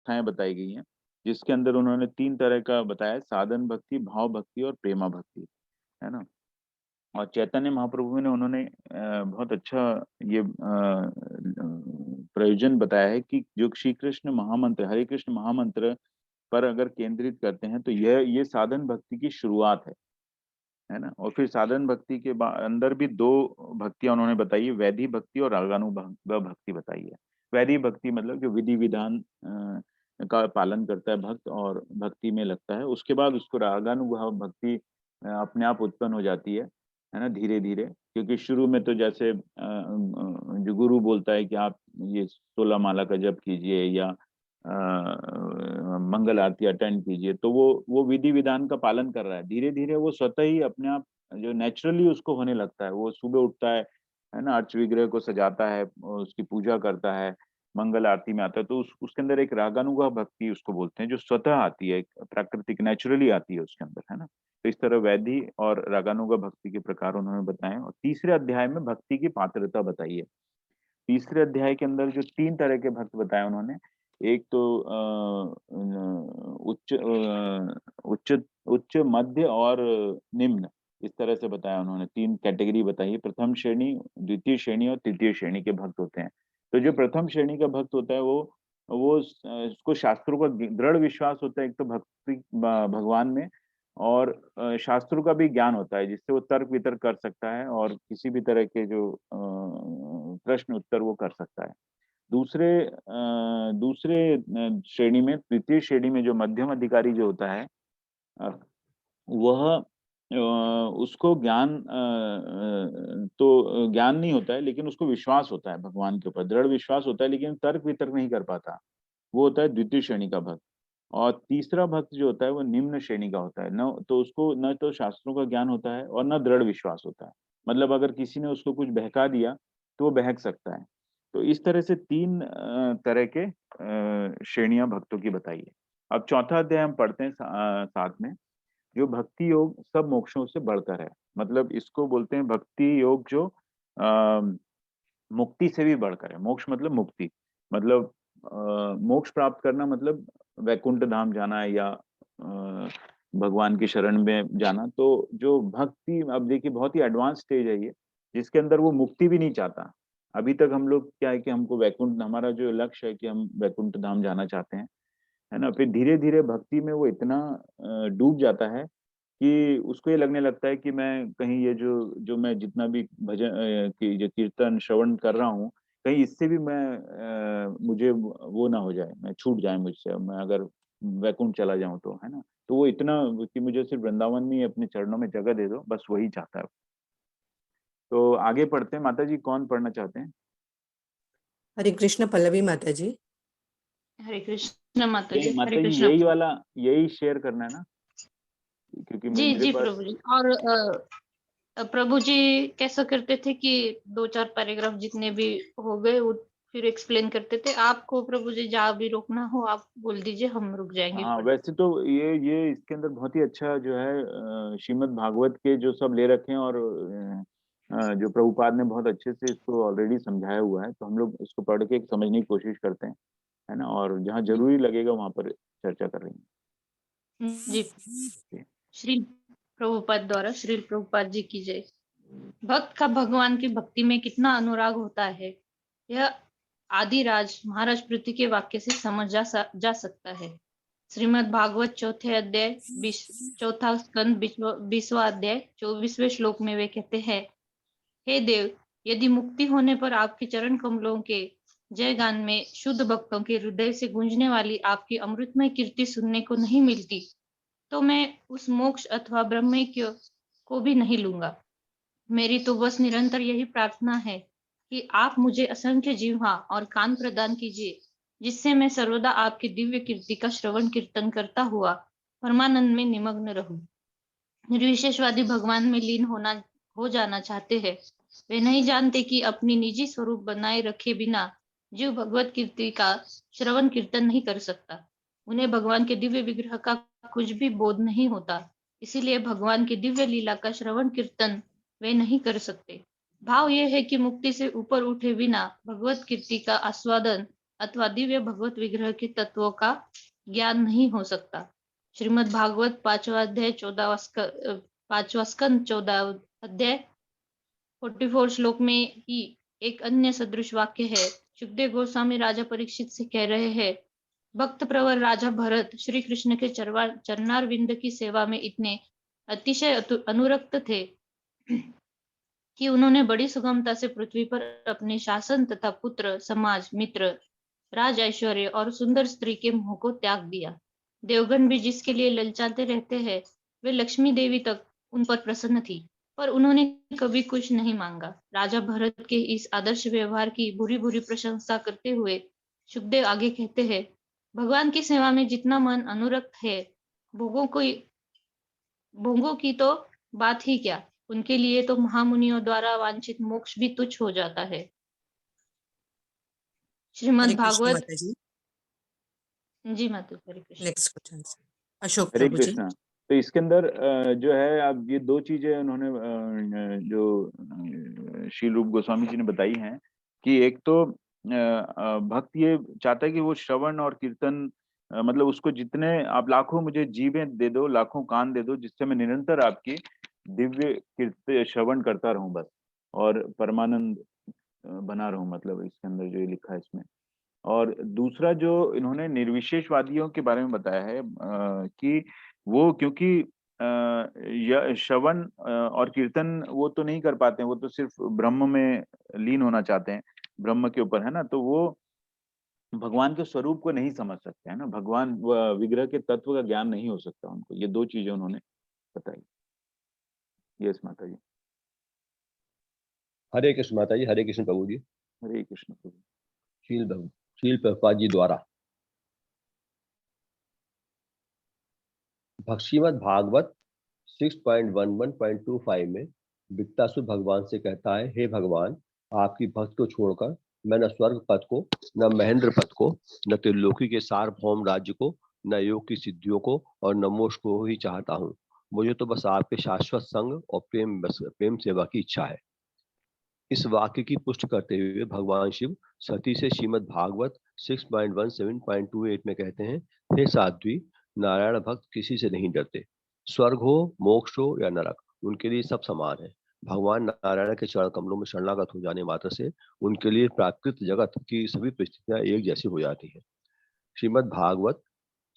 अवस्थाएं बताई गई हैं, जिसके अंदर उन्होंने 3 तरह का बताया, साधन भक्ति, भाव भक्ति और प्रेमा भक्ति, है ना। और चैतन्य महाप्रभु ने उन्होंने बहुत अच्छा ये प्रयोजन बताया है कि जो श्री कृष्ण महामंत्र, हरे कृष्ण महामंत्र पर अगर केंद्रित करते हैं तो ये साधन भक्ति की शुरुआत है ना। और फिर साधन भक्ति के अंदर भी 2 भक्तियां उन्होंने बताई है, वैधि भक्ति और रागानुग भक्ति बताई है। वैधि भक्ति मतलब जो विधि विधान का पालन करता है भक्त और भक्ति में लगता है, उसके बाद उसको रागानुग भक्ति अपने आप उत्पन्न हो जाती है ना, धीरे धीरे। क्योंकि शुरू में तो जैसे जो गुरु बोलता है कि आप ये 16 माला का जप कीजिए या मंगल आरती अटेंड कीजिए, तो वो विधि विधान का पालन कर रहा है, धीरे धीरे वो स्वतः ही अपने आप जो नेचुरली उसको होने लगता है। वो सुबह उठता है ना, अर्च विग्रह को सजाता है, उसकी पूजा करता है, मंगल आरती में आता है, तो उसके अंदर एक रागानुगा भक्ति उसको बोलते हैं, जो स्वतः आती है, प्राकृतिक नेचुरली आती है उसके अंदर, है ना। तो इस तरह वैधि और रागानुगा भक्ति के प्रकार उन्होंने बताए। और तीसरे अध्याय में भक्ति की पात्रता बताई है। तीसरे अध्याय के अंदर जो 3 तरह के भक्त बताए उन्होंने, एक तो उच्च उच्च उच्च मध्य और निम्न, इस तरह से बताया उन्होंने। 3 कैटेगरी बताई है, प्रथम श्रेणी, द्वितीय श्रेणी और तृतीय श्रेणी के भक्त होते हैं। तो जो प्रथम श्रेणी का भक्त होता है वो उसको शास्त्रों का दृढ़ विश्वास होता है, एक तो भक्ति भगवान में, और शास्त्रों का भी ज्ञान होता है, जिससे वो तर्क वितर्क कर सकता है और किसी भी तरह के जो प्रश्न उत्तर वो कर सकता है। दूसरे श्रेणी में, तृतीय श्रेणी में जो मध्यम अधिकारी जो होता है, वह उसको तो ज्ञान नहीं होता है, लेकिन उसको विश्वास होता है भगवान के ऊपर, दृढ़ विश्वास होता है, लेकिन तर्क वितर्क नहीं कर पाता। वो होता है द्वितीय श्रेणी का भक्त। और तीसरा भक्त जो होता है वो निम्न श्रेणी का होता है, न तो उसको न तो शास्त्रों का ज्ञान होता है और न दृढ़ विश्वास होता है। मतलब अगर किसी ने उसको कुछ बहका दिया तो वो बहक सकता है। तो इस तरह से 3 तरह के श्रेणियां भक्तों की बताई है। अब चौथा अध्याय हम पढ़ते हैं साथ में। जो भक्ति योग सब मोक्षों से बढ़कर है, मतलब इसको बोलते हैं भक्ति योग जो मुक्ति से भी बढ़कर है। मोक्ष मतलब मुक्ति, मतलब मोक्ष प्राप्त करना, मतलब वैकुंठ धाम जाना है या भगवान की शरण में जाना। तो जो भक्ति, अब देखिए बहुत ही एडवांस स्टेज है ये, जिसके अंदर वो मुक्ति भी नहीं चाहता। अभी तक हम लोग क्या है कि हमको वैकुंठ, हमारा जो लक्ष्य है कि हम वैकुंठ धाम जाना चाहते हैं, है ना। फिर धीरे धीरे भक्ति में वो इतना डूब जाता है कि उसको ये लगने लगता है कि मैं कहीं ये जो जो मैं जितना भी भजन की जो कीर्तन श्रवण कर रहा हूँ, कहीं इससे भी मैं मुझे वो ना हो जाए, मैं छूट जाए मुझसे, मैं अगर वैकुंठ चला जाऊं तो, है ना। तो वो इतना कि मुझे सिर्फ वृंदावन में ही अपने चरणों में जगह दे दो, बस वही चाहता है। तो आगे पढ़ते हैं। माता जी कौन पढ़ना चाहते हैं? हरे कृष्ण पल्लवी माता जी। हरे कृष्ण माता जी। हरे माता जी कृष्ण। यही वाला, यही शेयर करना है ना, क्योंकि जी मेरे जी पास। प्रभु जी। और प्रभु जी कैसा करते थे कि 2-4 पैराग्राफ जितने भी हो गए वो फिर एक्सप्लेन करते थे। आपको प्रभु जी जहाँ भी रोकना हो आप बोल दीजिए, हम रुक जाएंगे हाँ, पढ़ने। वैसे तो ये इसके अंदर बहुत ही अच्छा जो है श्रीमद् भागवत के जो सब ले रखे हैं, और जो प्रभुपाद ने बहुत अच्छे से इसको ऑलरेडी समझाया हुआ है, तो हम लोग इसको पढ़ के समझने की कोशिश करते हैं, है ना। और जहाँ जरूरी लगेगा वहां पर चर्चा कर लेंगे। जी। श्री प्रभुपाद द्वारा श्री प्रभुपाद जी की जय। भक्त का भगवान की भक्ति में कितना अनुराग होता है, यह आदिराज महाराज पृथ्वी के वाक्य से समझ जा सकता है। श्रीमद् भागवत चौथे अध्याय 4था स्कंद 20वां अध्याय 24वें श्लोक में वे कहते हैं, हे देव, यदि मुक्ति होने पर आपके चरण कमलों के जय गान में शुद्ध भक्तों के हृदय से गूंजने वाली आपकी अमृतमय कीर्ति सुनने को नहीं मिलती, तो मैं उस मोक्ष अथवा ब्रह्मैक्य को भी नहीं लूंगा। मेरी तो बस निरंतर यही प्रार्थना है कि आप मुझे असंख्य जिह्वा और कान प्रदान कीजिए, जिससे मैं सर्वदा आपकी दिव्य कीर्ति का श्रवण कीर्तन करता हुआ परमानंद में निमग्न रहूं। निर्विशेषवादी भगवान में लीन हो जाना चाहते हैं। वे नहीं जानते कि अपनी निजी स्वरूप बनाए रखे बिना जीव भगवत कीर्ति का श्रवण कीर्तन नहीं कर सकता। उन्हें भगवान के दिव्य विग्रह का कुछ भी बोध नहीं होता, इसीलिए भगवान की दिव्य लीला का श्रवण कीर्तन वे नहीं कर सकते। भाव यह है कि मुक्ति से ऊपर उठे बिना भगवत कीर्ति का आस्वादन अथवा दिव्य भगवत विग्रह के तत्वों का ज्ञान नहीं हो सकता। श्रीमद् भागवत 5वां अध्याय 5वां स्कंद 14 अध्याय 44 श्लोक में ही एक अन्य सदृश वाक्य है। सुखदेव गोस्वामी राजा परीक्षित से कह रहे हैं, भक्त प्रवर राजा भरत श्री कृष्ण के चरणारविंद की सेवा में इतने अतिशय अनुरक्त थे कि उन्होंने बड़ी सुगमता से पृथ्वी पर अपने शासन तथा पुत्र, समाज, मित्र, राज ऐश्वर्य और सुंदर स्त्री के मोह को त्याग दिया। देवगण भी जिसके लिए ललचाते रहते हैं, वे लक्ष्मी देवी तक उन पर प्रसन्न थी, पर उन्होंने कभी कुछ नहीं मांगा। राजा भरत के इस आदर्श व्यवहार की बुरी बुरी प्रशंसा करते हुए सुखदेव आगे कहते हैं, भगवान की सेवा में जितना मन अनुरक्त है, भोगों की तो बात ही क्या, उनके लिए तो महामुनियों द्वारा वांछित मोक्ष भी तुच्छ हो जाता है। हरे श्रीमद् कृष्ण भागवत। माता जी। जी माता, हरे कृष्ण। नेक्स्ट क्वेश्चन अशोक हरे प्रभु जी। कृष्णा। तो इसके अंदर जो है, अब ये दो चीजें उन्होंने जो श्रील रूप गोस्वामी जी ने बताई हैं कि एक तो भक्त ये चाहता है कि वो श्रवण और कीर्तन, मतलब उसको जितने आप लाखों मुझे जीवें दे दो, लाखों कान दे दो, जिससे मैं निरंतर आपकी दिव्य कीर्तन श्रवण करता रहूं बस, और परमानंद बना रहूं, मतलब इसके अंदर जो ये लिखा है इसमें। और दूसरा जो इन्होंने निर्विशेषवादियों के बारे में बताया है कि वो क्योंकि श्रवण और कीर्तन वो तो नहीं कर पाते हैं, वो तो सिर्फ ब्रह्म में लीन होना चाहते हैं, ब्रह्म के ऊपर है ना, तो वो भगवान के स्वरूप को नहीं समझ सकते है ना, भगवान विग्रह के तत्व का ज्ञान नहीं हो सकता उनको। ये दो चीजें उन्होंने बताई। यस माता जी। हरे कृष्ण माता जी। हरे कृष्ण प्रभु जी। हरे कृष्ण प्रभु। शील प्रभुपाद जी द्वारा श्रीमद् भागवत 6.11.25 में वित्तासुर भगवान से कहता है, हे भगवान, आपकी भक्त को छोड़कर मैं न स्वर्ग पद को, न महेंद्र पद को, न त्रिलोकी के सार्वभौम राज्य को, न योग की सिद्धियों को और न मोक्ष को ही चाहता हूँ। मुझे तो बस आपके शाश्वत संग और प्रेम सेवा की इच्छा है। इस वाक्य की पुष्टि करते हुए भगवान शिव सती से श्रीमद् भागवत 6.17.28 में कहते हैं, हे साध्वी, नारायण भक्त किसी से नहीं डरते। स्वर्ग हो, मोक्ष हो या नरक, उनके लिए सब समान है। भगवान नारायण के चरण कमलों में शरणागत हो जाने मात्र से उनके लिए प्राकृत जगत की सभी परिस्थितियां एक जैसी हो जाती हैं। श्रीमद् भागवत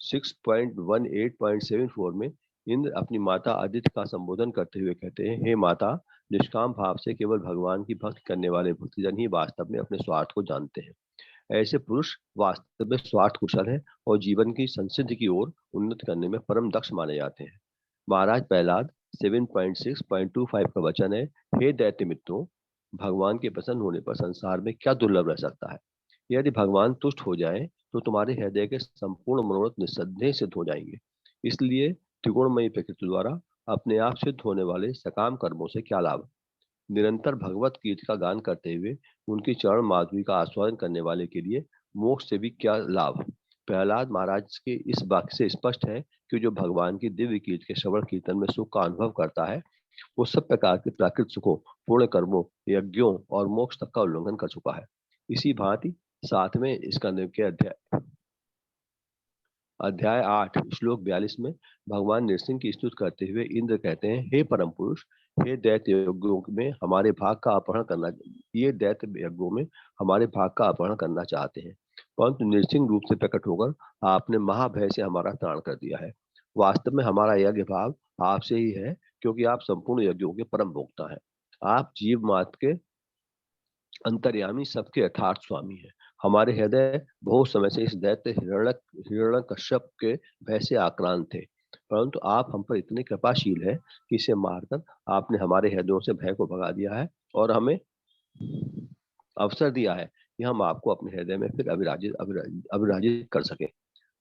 6.18.74 में इंद्र अपनी माता अदिति का संबोधन करते हुए कहते हैं, हे माता, निष्काम भाव से केवल भगवान की भक्ति करने वाले भक्तजन ही वास्तव में अपने स्वार्थ को जानते हैं। ऐसे पुरुष वास्तव में स्वार्थ कुशल है और जीवन की संसिद्धि की ओर उन्नति करने में परम दक्ष माने जाते हैं। महाराज प्रहलाद 7.6.25 का वचन है, हे दैत्य मित्रों, भगवान के प्रसन्न होने पर संसार में क्या दुर्लभ रह सकता है। यदि भगवान तुष्ट हो जाए तो तुम्हारे हृदय के संपूर्ण मनोरथ निस्संदेह सिद्ध हो जाएंगे। इसलिए त्रिगुणमयी प्रकृति द्वारा अपने आप सिद्ध होने वाले सकाम कर्मों से क्या लाभ। निरंतर भगवत कीर्ति का गान करते हुए उनकी चरण माधुरी का आस्वादन करने वाले के लिए मोक्ष से भी क्या लाभ। प्रहलाद महाराज के इस वाक्य से स्पष्ट है कि जो भगवान की दिव्य कीर्ति के श्रवण कीर्तन में सुख का अनुभव करता है, वो सब प्रकार के प्राकृत सुखों, पूर्ण कर्मों, यज्ञों और मोक्ष तक का उल्लंघन कर चुका है। इसी भांति 7वें स्कंद के अध्याय 8 श्लोक 42 में भगवान नृसिंह की स्तुति करते हुए इंद्र कहते हैं, हे परम पुरुष, ये दैत्य यज्ञों में हमारे भाग का अपहरण करना चाहते हैं, परंतु नृसिंह रूप से प्रकट होकर आपने महाभय से हमारा त्राण कर दिया है। वास्तव में हमारा यज्ञ भाव आपसे ही है, क्योंकि आप संपूर्ण यज्ञों के परम भोक्ता हैं। आप जीव मात्र के अंतर्यामी, सबके यथार्थ स्वामी है। हमारे हृदय बहुत समय से इस दैत्य हिरण्यकश्यप के भय से आक्रांत थे, परंतु आप हम पर इतने कृपाशील है कि इसे मारकर आपने हमारे हृदयों से भय को भगा दिया है और हमें अवसर दिया है कि हम आपको अपने हृदय में फिर अविराजित कर सके।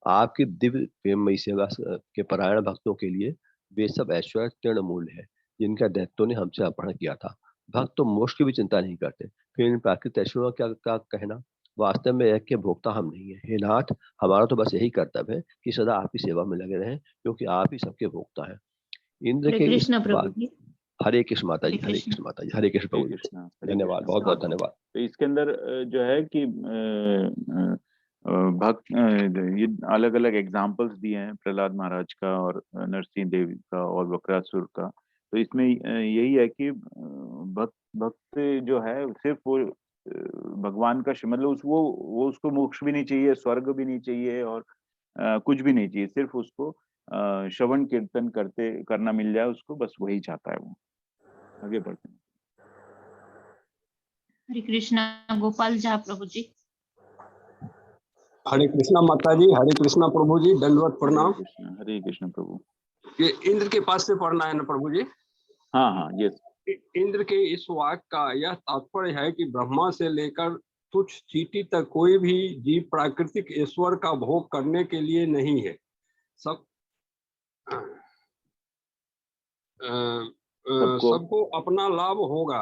आपकी दिव्य प्रेममयी सेवा के परायण भक्तों के लिए वे सब ऐश्वर्य तृणमूल है जिनका दैत्यों ने हमसे अपहरण किया था। भक्त तो मोक्ष की भी चिंता नहीं करते, फिर इन प्राकृत ऐश्वर्यों का क्या कहना। वास्तव में यज्ञ के भोक्ता हम नहीं है। हे नाथ, हमारा तो बस यही कर्तव्य है कि सदा आपकी सेवा में लगे रहें, क्योंकि आप ही सबके भोक्ता है। इंद्र के इस बात। हरे कृष्ण माता जी। हरे कृष्ण माता जी। हरे कृष्ण प्रभु जी। धन्यवाद, बहुत बहुत धन्यवाद। तो इसके अंदर जो है कि भक्त ये अलग अलग एग्जाम्पल्स दिए हैं प्रहलाद महाराज का और नरसिंह देव का और वक्रासुर का। तो इसमें यही है कि भक्त भक्त जो है सिर्फ वो भगवान का मतलब वो उसको मोक्ष भी नहीं चाहिए, स्वर्ग भी नहीं चाहिए और कुछ भी नहीं चाहिए, सिर्फ उसको श्रवण कीर्तन करना मिल जाए उसको, बस वही चाहता है वो। आगे बढ़ते हैं। हरे कृष्णा गोपाल झा प्रभु जी। हरे कृष्णा माता जी, हरे कृष्णा प्रभु जी, दंडवत प्रणाम। हरे कृष्ण प्रभु। ये इंद्र के पास से पढ़ना है ना प्रभु जी? हाँ हाँ, यस। इंद्र के इस वाक्य का यह तात्पर्य है कि ब्रह्मा से लेकर तुच्छ चींटी तक कोई भी जीव प्राकृतिक ईश्वर का भोग करने के लिए नहीं है। सबको अपना लाभ होगा,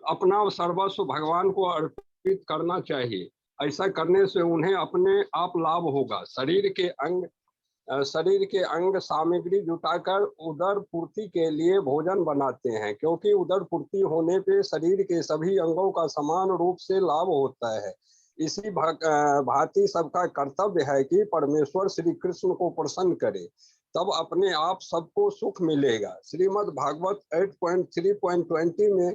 अपना सर्वस्व भगवान को अर्पित करना चाहिए। ऐसा करने से उन्हें अपने आप लाभ होगा। शरीर के अंग सामग्री जुटाकर उदर पूर्ति के लिए भोजन बनाते हैं, क्योंकि उदर पूर्ति होने पे शरीर के सभी अंगों का समान रूप से लाभ होता है। इसी भांति सबका कर्तव्य है कि परमेश्वर श्री कृष्ण को प्रसन्न करे, तब अपने आप सबको सुख मिलेगा। श्रीमद् भागवत 8.3.20 में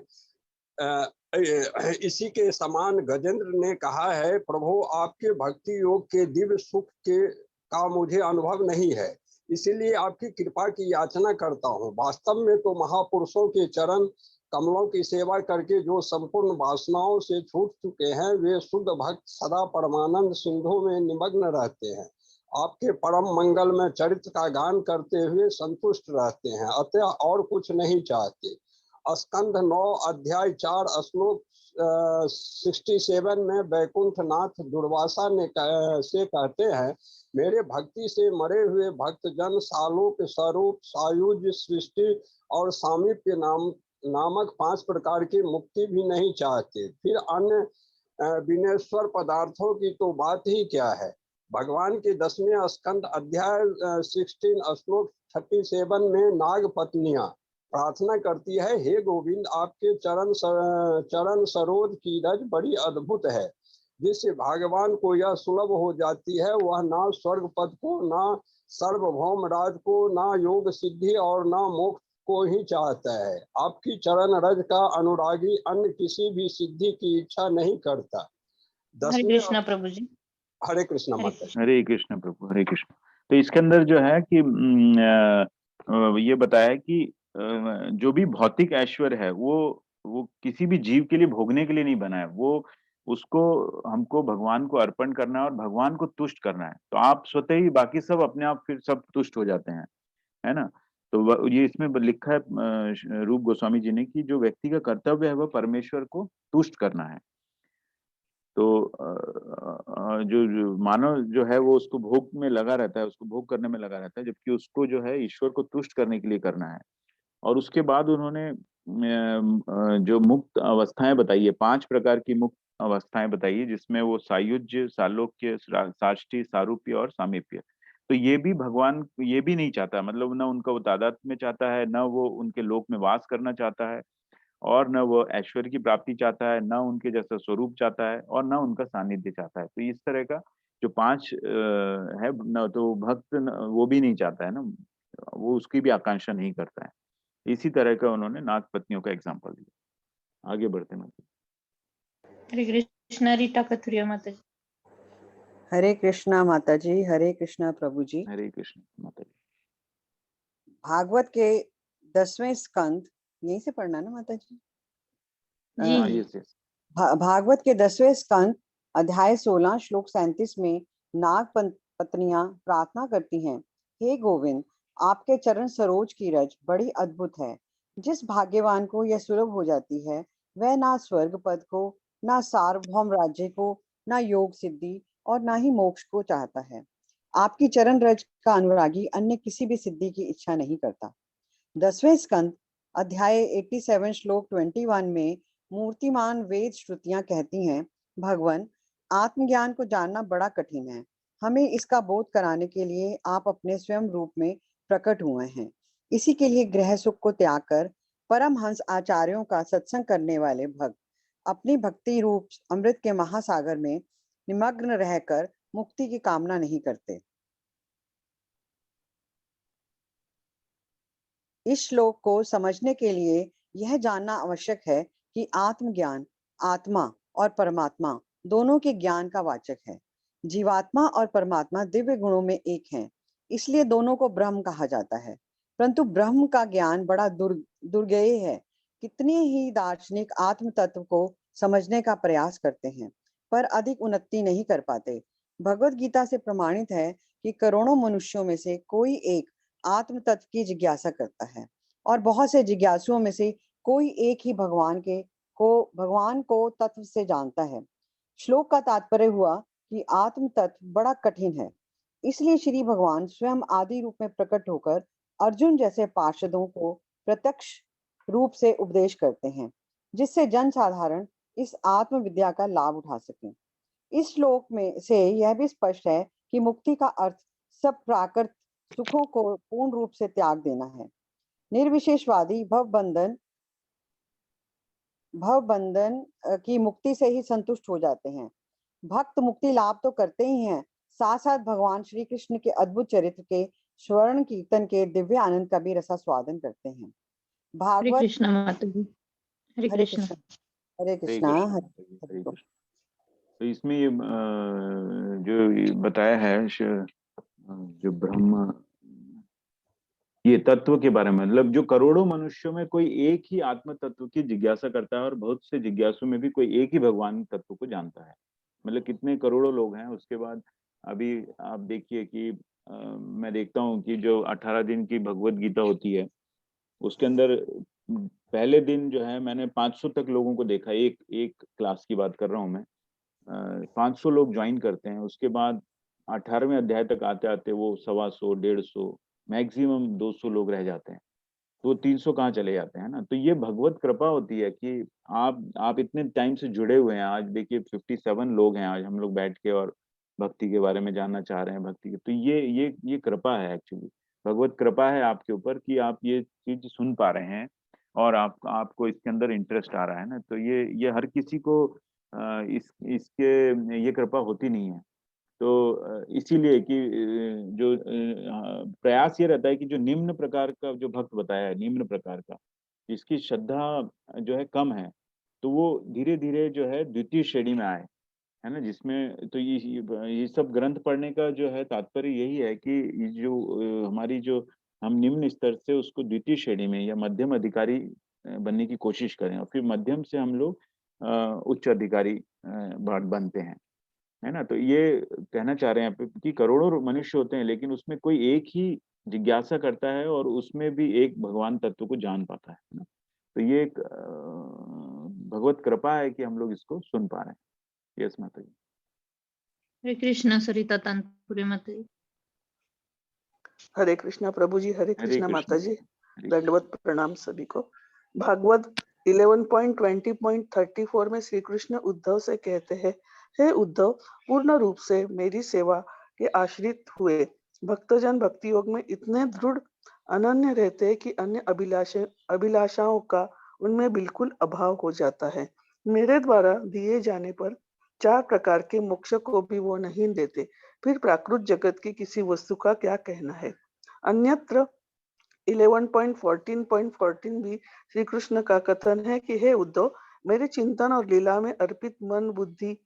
इसी के समान गजेंद्र ने कहा है, प्रभु आपके भक्ति योग के दिव्य सुख का मुझे अनुभव नहीं है, इसीलिए आपकी कृपा की याचना करता हूँ। वास्तव में तो महापुरुषों के चरण कमलों की सेवा करके जो संपूर्ण वासनाओं से छूट चुके हैं, वे शुद्ध भक्त सदा परमानंद सिंधु में निमग्न रहते हैं, आपके परम मंगल में चरित्र का गान करते हुए संतुष्ट रहते हैं, अतः और कुछ नहीं चाहते। स्कंध 9 अध्याय 4 श्लोक 67 में वैकुंठ नाथ दुर्वासा से कहते हैं, मेरे भक्ति से मरे हुए भक्त जन सालोक, स्वरूप, सायुज, सृष्टि और सामीप्य नामक 5 प्रकार की मुक्ति भी नहीं चाहते। फिर अन्य विनेश्वर पदार्थों की तो बात ही क्या है। भगवान के 10वें स्कंद अध्याय 16 श्लोक 37 में नाग पत्नियां प्रार्थना करती है, हे गोविंद आपके चरण सरोज की रज बड़ी अद्भुत है, जिससे भगवान को यह सुलभ हो जाती है, वह ना स्वर्ग पद को, ना सर्वभौम राज को, ना योग सिद्धि और ना मोक्ष को ही चाहता है। आपकी चरण रज का अनुरागी अन्य किसी भी सिद्धि की इच्छा नहीं करता। हरे कृष्णा प्रभु जी। हरे कृष्णा माता। हरे कृष्ण प्रभु, हरे कृष्ण। तो इसके अंदर जो है कि ये बताया कि जो भी भौतिक ऐश्वर्य है वो किसी भी जीव के लिए भोगने के लिए नहीं बना है, वो उसको हमको भगवान को अर्पण करना है और भगवान को तुष्ट करना है। तो आप स्वतः ही बाकी सब अपने आप फिर सब तुष्ट हो जाते हैं, है ना। तो ये इसमें लिखा है रूप गोस्वामी जी ने कि जो व्यक्ति का कर्तव्य है वह परमेश्वर को तुष्ट करना है। तो जो मानव जो है वो उसको भोग में लगा रहता है, उसको भोग करने में लगा रहता है, जबकि उसको जो है ईश्वर को तुष्ट करने के लिए करना है। और उसके बाद उन्होंने जो मुक्त अवस्थाएं बताई है, 5 प्रकार की मुक्त अवस्थाएं बताई है, जिसमें वो सायुज्य, सालोक्य, साष्टी, सारूप्य और सामीप्य। तो ये भी भगवान ये भी नहीं चाहता, मतलब न उनका वो तादात्म्य में चाहता है, न वो उनके लोक में वास करना चाहता है, और न वो ऐश्वर्य की प्राप्ति चाहता है, न उनके जैसा स्वरूप चाहता है, और न उनका सानिध्य चाहता है। तो इस तरह का जो 5 है न, तो भक्त वो भी नहीं चाहता है ना, वो उसकी भी आकांक्षा नहीं करता है। इसी तरह का उन्होंने नाग पत्नियों का एग्जाम्पल दिया। आगे बढ़ते हैं। हरे कृष्णा रीटा कथुरिया माता जी। हरे कृष्णा माता जी, हरे कृष्णा प्रभु जी। हरे कृष्ण माता जी। भागवत के 10वें स्कंद, यहीं से पढ़ना ना माता जी? जी। यस। भागवत के 10वें स्कंद अध्याय 16 श्लोक 37 में नाग पत्नियां प्रार्थना करती हैं, हे गोविंद आपके चरण सरोज की रज बड़ी अद्भुत है। जिस भाग्यवान को यह सुलभ हो जाती है, वह ना स्वर्ग पद को, ना सार्वभौम राज्य को, ना योग सिद्धि और ना ही मोक्ष को चाहता है। आपकी चरण रज का अनुरागी अन्य किसी भी सिद्धि की इच्छा नहीं करता। 10वें स्कंद अध्याय 87 श्लोक 21 में मूर्तिमान वेद श्रुतियां कहती हैं, भगवान आत्मज्ञान को जानना बड़ा कठिन है, हमें इसका बोध कराने के लिए आप अपने स्वयं रूप में प्रकट हुए हैं। इसी के लिए गृह सुख को त्याग कर परमहंस आचार्यों का सत्संग करने वाले भक्त अपनी भक्ति रूप अमृत के महासागर में निमग्न रहकर मुक्ति की कामना नहीं करते। इस श्लोक को समझने के लिए यह जानना आवश्यक है कि आत्मज्ञान आत्मा और परमात्मा दोनों के ज्ञान का वाचक है। जीवात्मा और परमात्मा दिव्य गुणों में एक हैं, इसलिए दोनों को ब्रह्म कहा जाता है। परंतु ब्रह्म का ज्ञान बड़ा दुर्गेय है। कितने ही दार्शनिक आत्म तत्व को समझने का प्रयास करते हैं, पर अधिक उन्नति नहीं कर पाते। भगवत गीता से प्रमाणित है कि करोड़ों मनुष्यों में से कोई एक आत्म तत्व की जिज्ञासा करता है और बहुत से जिज्ञासुओं में से कोई एक ही भगवान को तत्व से जानता है। श्लोक का तात्पर्य हुआ कि आत्म तत्व बड़ा कठिन है, इसलिए श्री भगवान स्वयं आदि रूप में प्रकट होकर अर्जुन जैसे पार्षदों को प्रत्यक्ष रूप से उपदेश करते हैं, जिससे जन साधारण इस आत्म विद्या का लाभ उठा सकें। इस श्लोक में से यह भी स्पष्ट है कि मुक्ति का अर्थ सब प्राकृत सुखों को पूर्ण रूप से त्याग देना है। निर्विशेषवादी भव बंधन की मुक्ति से ही संतुष्ट हो जाते हैं। भक्त मुक्ति लाभ तो करते ही हैं, साथ साथ भगवान श्री कृष्ण के अद्भुत चरित्र के स्वर्ण कीर्तन के दिव्य आनंद का भी रसास्वादन करते हैं। हरे भागवत कृष्णा माता जी, हरे हरे कृष्णा। कृष्ण हरे कृष्णा हरे कृष्ण। तो इसमें ये जो ये बताया है जो ब्रह्म ये तत्व के बारे में, मतलब जो करोड़ों मनुष्यों में कोई एक ही आत्म तत्व की जिज्ञासा करता है और बहुत से जिज्ञासु में भी कोई एक ही भगवान तत्व को जानता है। मतलब कितने करोड़ों लोग हैं। उसके बाद अभी आप देखिए कि मैं देखता हूँ कि जो 18 दिन की भगवत गीता होती है उसके अंदर पहले दिन जो है मैंने 500 तक लोगों को देखा। एक क्लास की बात कर रहा हूँ मैं। 500 लोग ज्वाइन करते हैं। उसके बाद 18वें अध्याय तक आते आते वो 125 150 मैक्सिमम 200 लोग रह जाते हैं। तो 300 कहाँ चले जाते हैं ना। तो ये भगवत कृपा होती है कि आप इतने टाइम से जुड़े हुए हैं। आज देखिए 57 लोग हैं आज हम लोग बैठ के और भक्ति के बारे में जानना चाह रहे हैं, भक्ति के। तो ये कृपा है एक्चुअली, भगवत कृपा है आपके ऊपर कि आप ये चीज सुन पा रहे हैं और आपको इसके अंदर इंटरेस्ट आ रहा है ना। तो ये हर किसी को इसके ये कृपा होती नहीं है। तो इसीलिए कि जो प्रयास ये रहता है कि जो निम्न प्रकार का जो भक्त बताया है, निम्न प्रकार का जिसकी श्रद्धा जो है कम है, तो वो धीरे धीरे जो है द्वितीय श्रेणी में आए, है ना। जिसमें तो ये सब ग्रंथ पढ़ने का जो है तात्पर्य यही है कि ये जो हमारी जो हम निम्न स्तर से उसको द्वितीय श्रेणी में या मध्यम अधिकारी बनने की कोशिश करें और फिर मध्यम से हम लोग उच्च अधिकारी बनते हैं, है ना। तो ये कहना चाह रहे हैं आप कि करोड़ों मनुष्य होते हैं लेकिन उसमें कोई एक ही जिज्ञासा करता है और उसमें भी एक भगवान तत्व को जान पाता है ना। तो ये एक भगवत कृपा है कि हम लोग इसको सुन पा रहे हैं। यस माता जी। हरे कृष्णा सरिता तानपुरे माता जी। हरे कृष्णा प्रभु जी, हरे कृष्णा माता जी, दंडवत प्रणाम सभी को। भागवत 11.20.34 में श्री कृष्ण उद्धव से कहते हैं, हे उद्धव, पूर्ण रूप से मेरी सेवा के आश्रित हुए भक्तजन भक्ति योग में इतने दृढ़ अनन्य रहते हैं कि अन्य अभिलाषाओं का उनमें बिल्कुल अभाव हो जाता है। मेरे द्वारा दिए जाने पर 4 प्रकार के मोक्ष को भी वो नहीं देते, फिर प्राकृत जगत की किसी वस्तु का क्या कहना है। अन्यत्र 11.14.14 भी श्री कृष्ण का कथन है कि हे उद्धव, मेरे चिंतन और लीला में अर्पित मन बुद्धि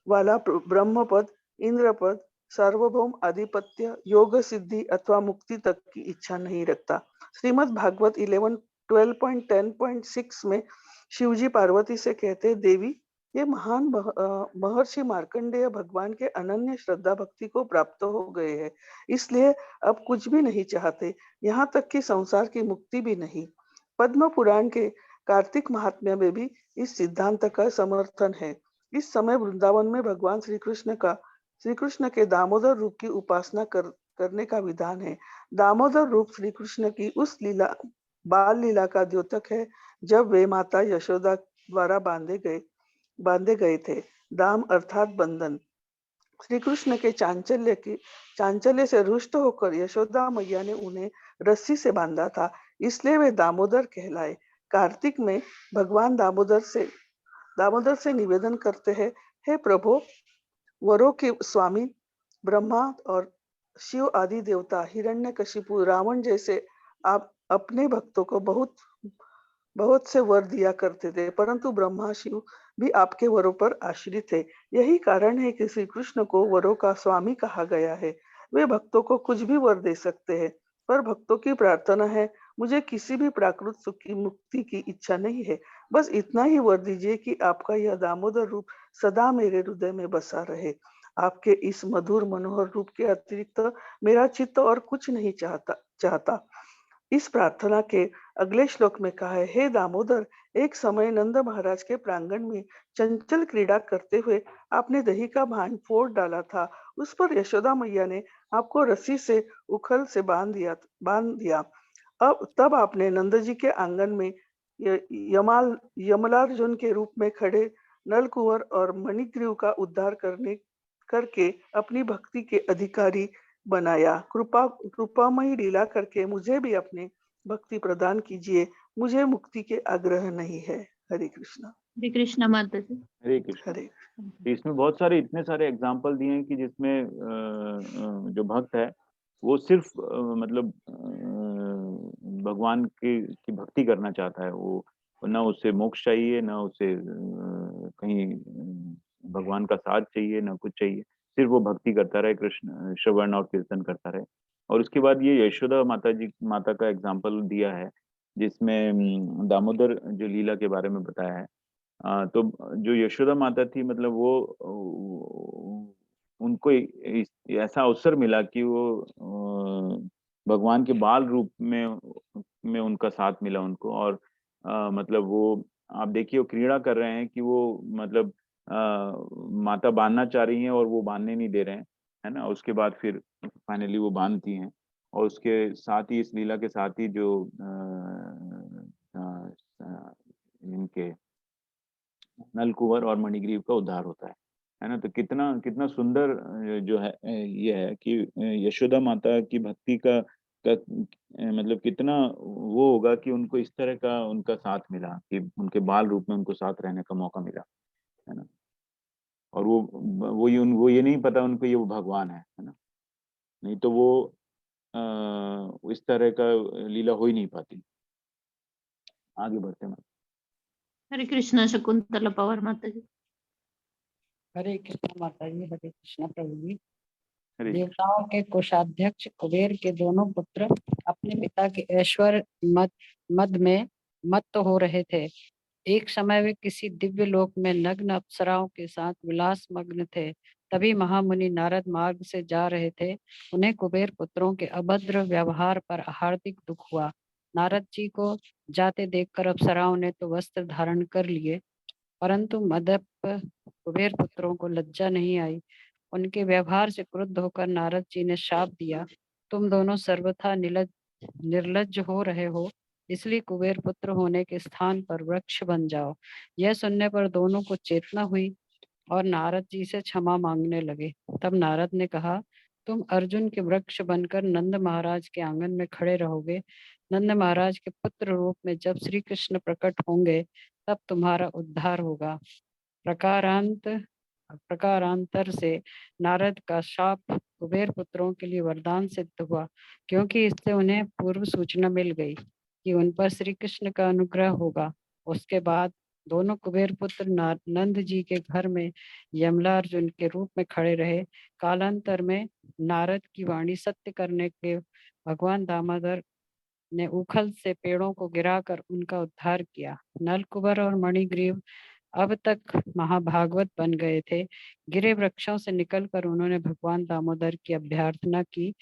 वाला ब्रह्म पद, इंद्र पद, सार्वभौम आधिपत्य, योग सिद्धि अथवा मुक्ति तक की इच्छा नहीं रखता। श्रीमद् भागवत 12.10.6 में शिवजी पार्वती से कहते, देवी, ये महान महर्षि मार्कंडेय भगवान के अनन्य श्रद्धा भक्ति को प्राप्त हो गए हैं, इसलिए अब कुछ भी नहीं चाहते, यहाँ तक कि संसार की मुक्ति भी नहीं। पद्म पुराण के कार्तिक महात्म्य में भी इस सिद्धांत का समर्थन है। इस समय वृंदावन में भगवान श्री कृष्ण के दामोदर रूप की उपासना करने का विधान है। दामोदर रूप श्री कृष्ण की उस बाल लीला का द्योतक है जब वे माता यशोदा द्वारा बांधे गए थे। दाम अर्थात बंधन। श्री कृष्ण के चांचल्य से रुष्ट होकर यशोदा मैया ने उन्हें रस्सी से बांधा था, इसलिए वे दामोदर कहलाए। कार्तिक में भगवान दामोदर से निवेदन करते हैं, हे प्रभु, वरों के स्वामी ब्रह्मा और शिव आदि देवता, हिरण्यकशिपु, रावण जैसे आप अपने भक्तों को बहुत बहुत से वर दिया करते थे, परंतु ब्रह्मा शिव भी आपके वरों पर आश्रित थे। यही कारण है कि श्री कृष्ण को वरों का स्वामी कहा गया है। वे भक्तों को कुछ भी वर दे सकते हैं, पर भक्तों की प्रार्थना है, मुझे किसी भी प्राकृत सुख की मुक्ति की इच्छा नहीं है, बस इतना ही वर दीजिए कि आपका यह दामोदर रूप सदा मेरे हृदय में बसा रहे। आपके इस मधुर मनोहर रूप के अतिरिक्त मेरा चित्त और कुछ नहीं चाहता। इस प्रार्थना के अगले श्लोक में कहा है, हे दामोदर, एक समय नंद महाराज के प्रांगण में चंचल क्रीड़ा करते हुए आपने दही का भांड फोड़ डाला था। उस पर यशोदा मैया ने आपको रस्सी से उखल से बांध दिया। अब तब आपने नंद जी के आंगन में यमलार्जुन के रूप में खड़े नलकुंवर और मणिग्रीव का उद्धार करके अपनी भक्ति के अधिकारी बनाया। कृपामयी लीला करके मुझे भी अपने भक्ति प्रदान कीजिए, मुझे मुक्ति के आग्रह नहीं है। हरे कृष्णा। हरे कृष्णा माता जी। हरे कृष्ण। हरे तो इसमें बहुत सारे इतने सारे एग्जाम्पल दिए हैं कि जिसमें जो भक्त है वो सिर्फ मतलब भगवान की भक्ति करना चाहता है, वो ना उसे मोक्ष चाहिए, ना उसे कहीं भगवान का साथ चाहिए, ना कुछ चाहिए, सिर्फ वो भक्ति करता रहे, कृष्ण श्रवण और कीर्तन करता रहे। और उसके बाद ये यशोदा माता का एग्जाम्पल दिया है, जिसमें दामोदर जो लीला के बारे में बताया है। तो जो यशोदा माता थी, मतलब वो उनको ऐसा अवसर मिला कि वो भगवान के बाल रूप में उनका साथ मिला उनको। और मतलब वो, आप देखिए, वो क्रीड़ा कर रहे हैं कि वो मतलब माता बांधना चाह रही हैं और वो बांधने नहीं दे रहे हैं, है ना। उसके बाद फिर फाइनली वो बांधती हैं, और उसके साथ ही, इस लीला के साथ ही, जो इनके नलकुंवर और मणिग्रीव का उद्धार होता है ना। तो कितना कितना सुंदर जो है ये है कि यशोदा माता की भक्ति का मतलब कितना वो होगा कि उनको इस तरह का उनका साथ मिला, कि उनके बाल रूप में उनको साथ रहने का मौका मिला, है ना। और वो ये नहीं पता उनको ये वो भगवान है ना। नहीं तो वो इस तरह का लीला हो ही नहीं पाती। आगे बढ़ते हैं। हरे कृष्णा शकुंतला पवार माता जी। हरे कृष्णा माता जी। हरे कृष्णा प्रभु जी। हरे देवताओं के कोषाध्यक्ष कुबेर के दोनों पुत्र अपने पिता के ऐश्वर्य मद में मत्त हो रहे थे। एक समय वे किसी दिव्य लोक में नग्न अप्सराओं के साथ विलास मग्न थे। तभी महामुनि नारद मार्ग से जा रहे थे। उन्हें कुबेर पुत्रों के अभद्र व्यवहार पर हार्दिक दुख हुआ। नारद जी को जाते देखकर अप्सराओं ने तो वस्त्र धारण कर लिए, परंतु मदप कुबेर पुत्रों को लज्जा नहीं आई। उनके व्यवहार से क्रुद्ध होकर नारद जी ने शाप दिया, तुम दोनों सर्वथा निर्लज्ज हो रहे हो, इसलिए कुबेर पुत्र होने के स्थान पर वृक्ष बन जाओ। यह सुनने पर दोनों को चेतना हुई और नारद जी से क्षमा मांगने लगे। तब नारद ने कहा, तुम अर्जुन के वृक्ष बनकर नंद महाराज के आंगन में खड़े रहोगे। नंद महाराज के पुत्र रूप में जब श्री कृष्ण प्रकट होंगे तब तुम्हारा उद्धार होगा। प्रकारांतर से नारद का शाप कुबेर पुत्रों के लिए वरदान सिद्ध हुआ, क्योंकि इससे उन्हें पूर्व सूचना मिल गई कि उन पर श्री कृष्ण का अनुग्रह होगा। उसके बाद दोनों कुबेर पुत्र नंद जी के घर में यमलार्जुन के रूप में खड़े रहे। कालांतर में नारद की वाणी सत्य करने के भगवान दामोदर ने उखल से पेड़ों को गिराकर उनका उद्धार किया। नलकुबर और मणिग्रीव अब तक महाभागवत बन गए थे। गिरे वृक्षों से निकलकर उन्होंने भगवान दामोदर की अभ्यर्थना की।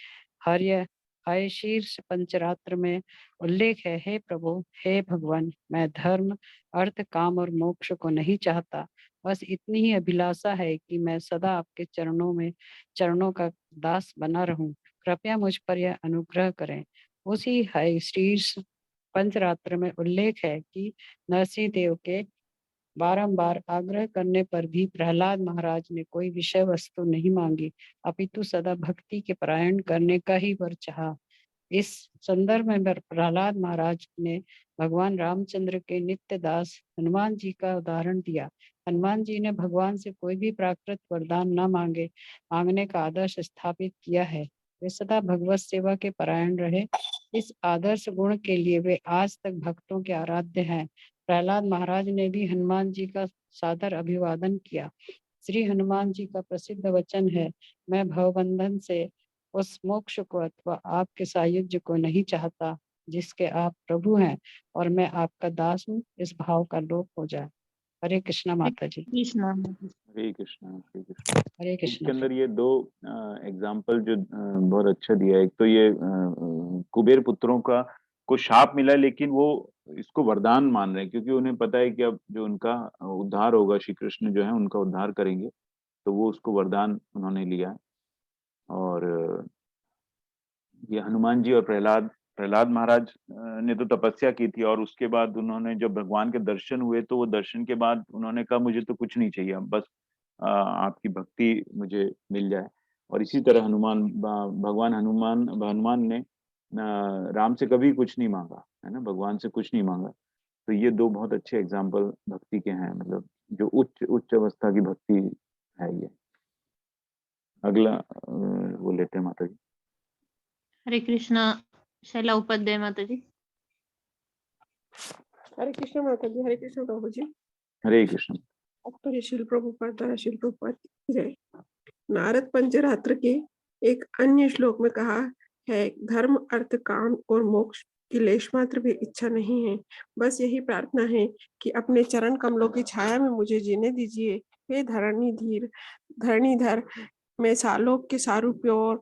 हय शीर्ष पंचरात्र में उल्लेख है, हे प्रभु, हे भगवान, मैं धर्म, अर्थ, काम और मोक्ष को नहीं चाहता, बस इतनी ही अभिलाषा है कि मैं सदा आपके चरणों का दास बना रहूं। कृपया मुझ पर यह अनुग्रह करें। उसी हय शीर्ष पंचरात्र में उल्लेख है कि नरसिंह देव के बारंबार आग्रह करने पर भी प्रहलाद महाराज ने कोई विषय वस्तु नहीं मांगी, अपितु सदा भक्ति के परायण करने का ही वर चाहा। इस संदर्भ में प्रहलाद महाराज ने भगवान रामचंद्र के नित्य दास हनुमान जी का उदाहरण दिया। हनुमान जी ने भगवान से कोई भी प्राकृत वरदान न मांगने का आदर्श स्थापित किया है। वे सदा भगवत सेवा के परायण रहे। इस आदर्श गुण के लिए वे आज तक भक्तों के आराध्य हैं। प्रहलाद महाराज ने भी हनुमान जी का सादर अभिवादन किया। श्री हनुमान जी का प्रसिद्ध वचन है, मैं भवबंधन से उस मोक्ष को अथवा आपके सायुज्य को नहीं चाहता जिसके आप प्रभु हैं, और मैं आपका दास हूँ, इस भाव का लोप हो जाए। हरे कृष्णा माता जी। कृष्णा। हरे कृष्णा हरे कृष्णा। हरे इसके कृष्णा। अंदर ये दो एग्जाम्पल जो बहुत अच्छा दिया है। एक तो ये कुबेर पुत्रों का को शाप मिला, लेकिन वो इसको वरदान मान रहे हैं, क्योंकि उन्हें पता है कि अब जो उनका उद्धार होगा, श्री कृष्ण जो है उनका उद्धार करेंगे, तो वो उसको वरदान उन्होंने लिया। और ये हनुमान जी और प्रहलाद महाराज ने तो तपस्या की थी, और उसके बाद उन्होंने जब भगवान के दर्शन हुए, तो वो दर्शन के बाद उन्होंने कहा मुझे तो कुछ नहीं चाहिए, बस आपकी भक्ति मुझे मिल जाए। और इसी तरह भगवान हनुमान ने राम से कभी कुछ नहीं मांगा, है ना, भगवान से कुछ नहीं मांगा। तो ये दो बहुत अच्छे एग्जाम्पल भक्ति के हैं, मतलब जो उच्च उच्च अवस्था की भक्ति है ये। अगला वो लेते हैं माता जी। हरे कृष्णा। शैला उपाध्याय माता जी। हरे कृष्ण माता जी। हरे कृष्ण प्रभु जी। हरे कृष्ण। अक्टोबर शिल प्रभुपाद द्वारा शिल प्रभुपाद की जय। नारद पंचरात्र के एक अन्य श्लोक में कहा है, धर्म अर्थ काम और मोक्ष की लेश मात्र भी इच्छा नहीं है, बस यही प्रार्थना है कि अपने चरण कमलों की छाया में मुझे जीने दीजिए। हे धरणीधर, मैं सालोक के सारूप्य और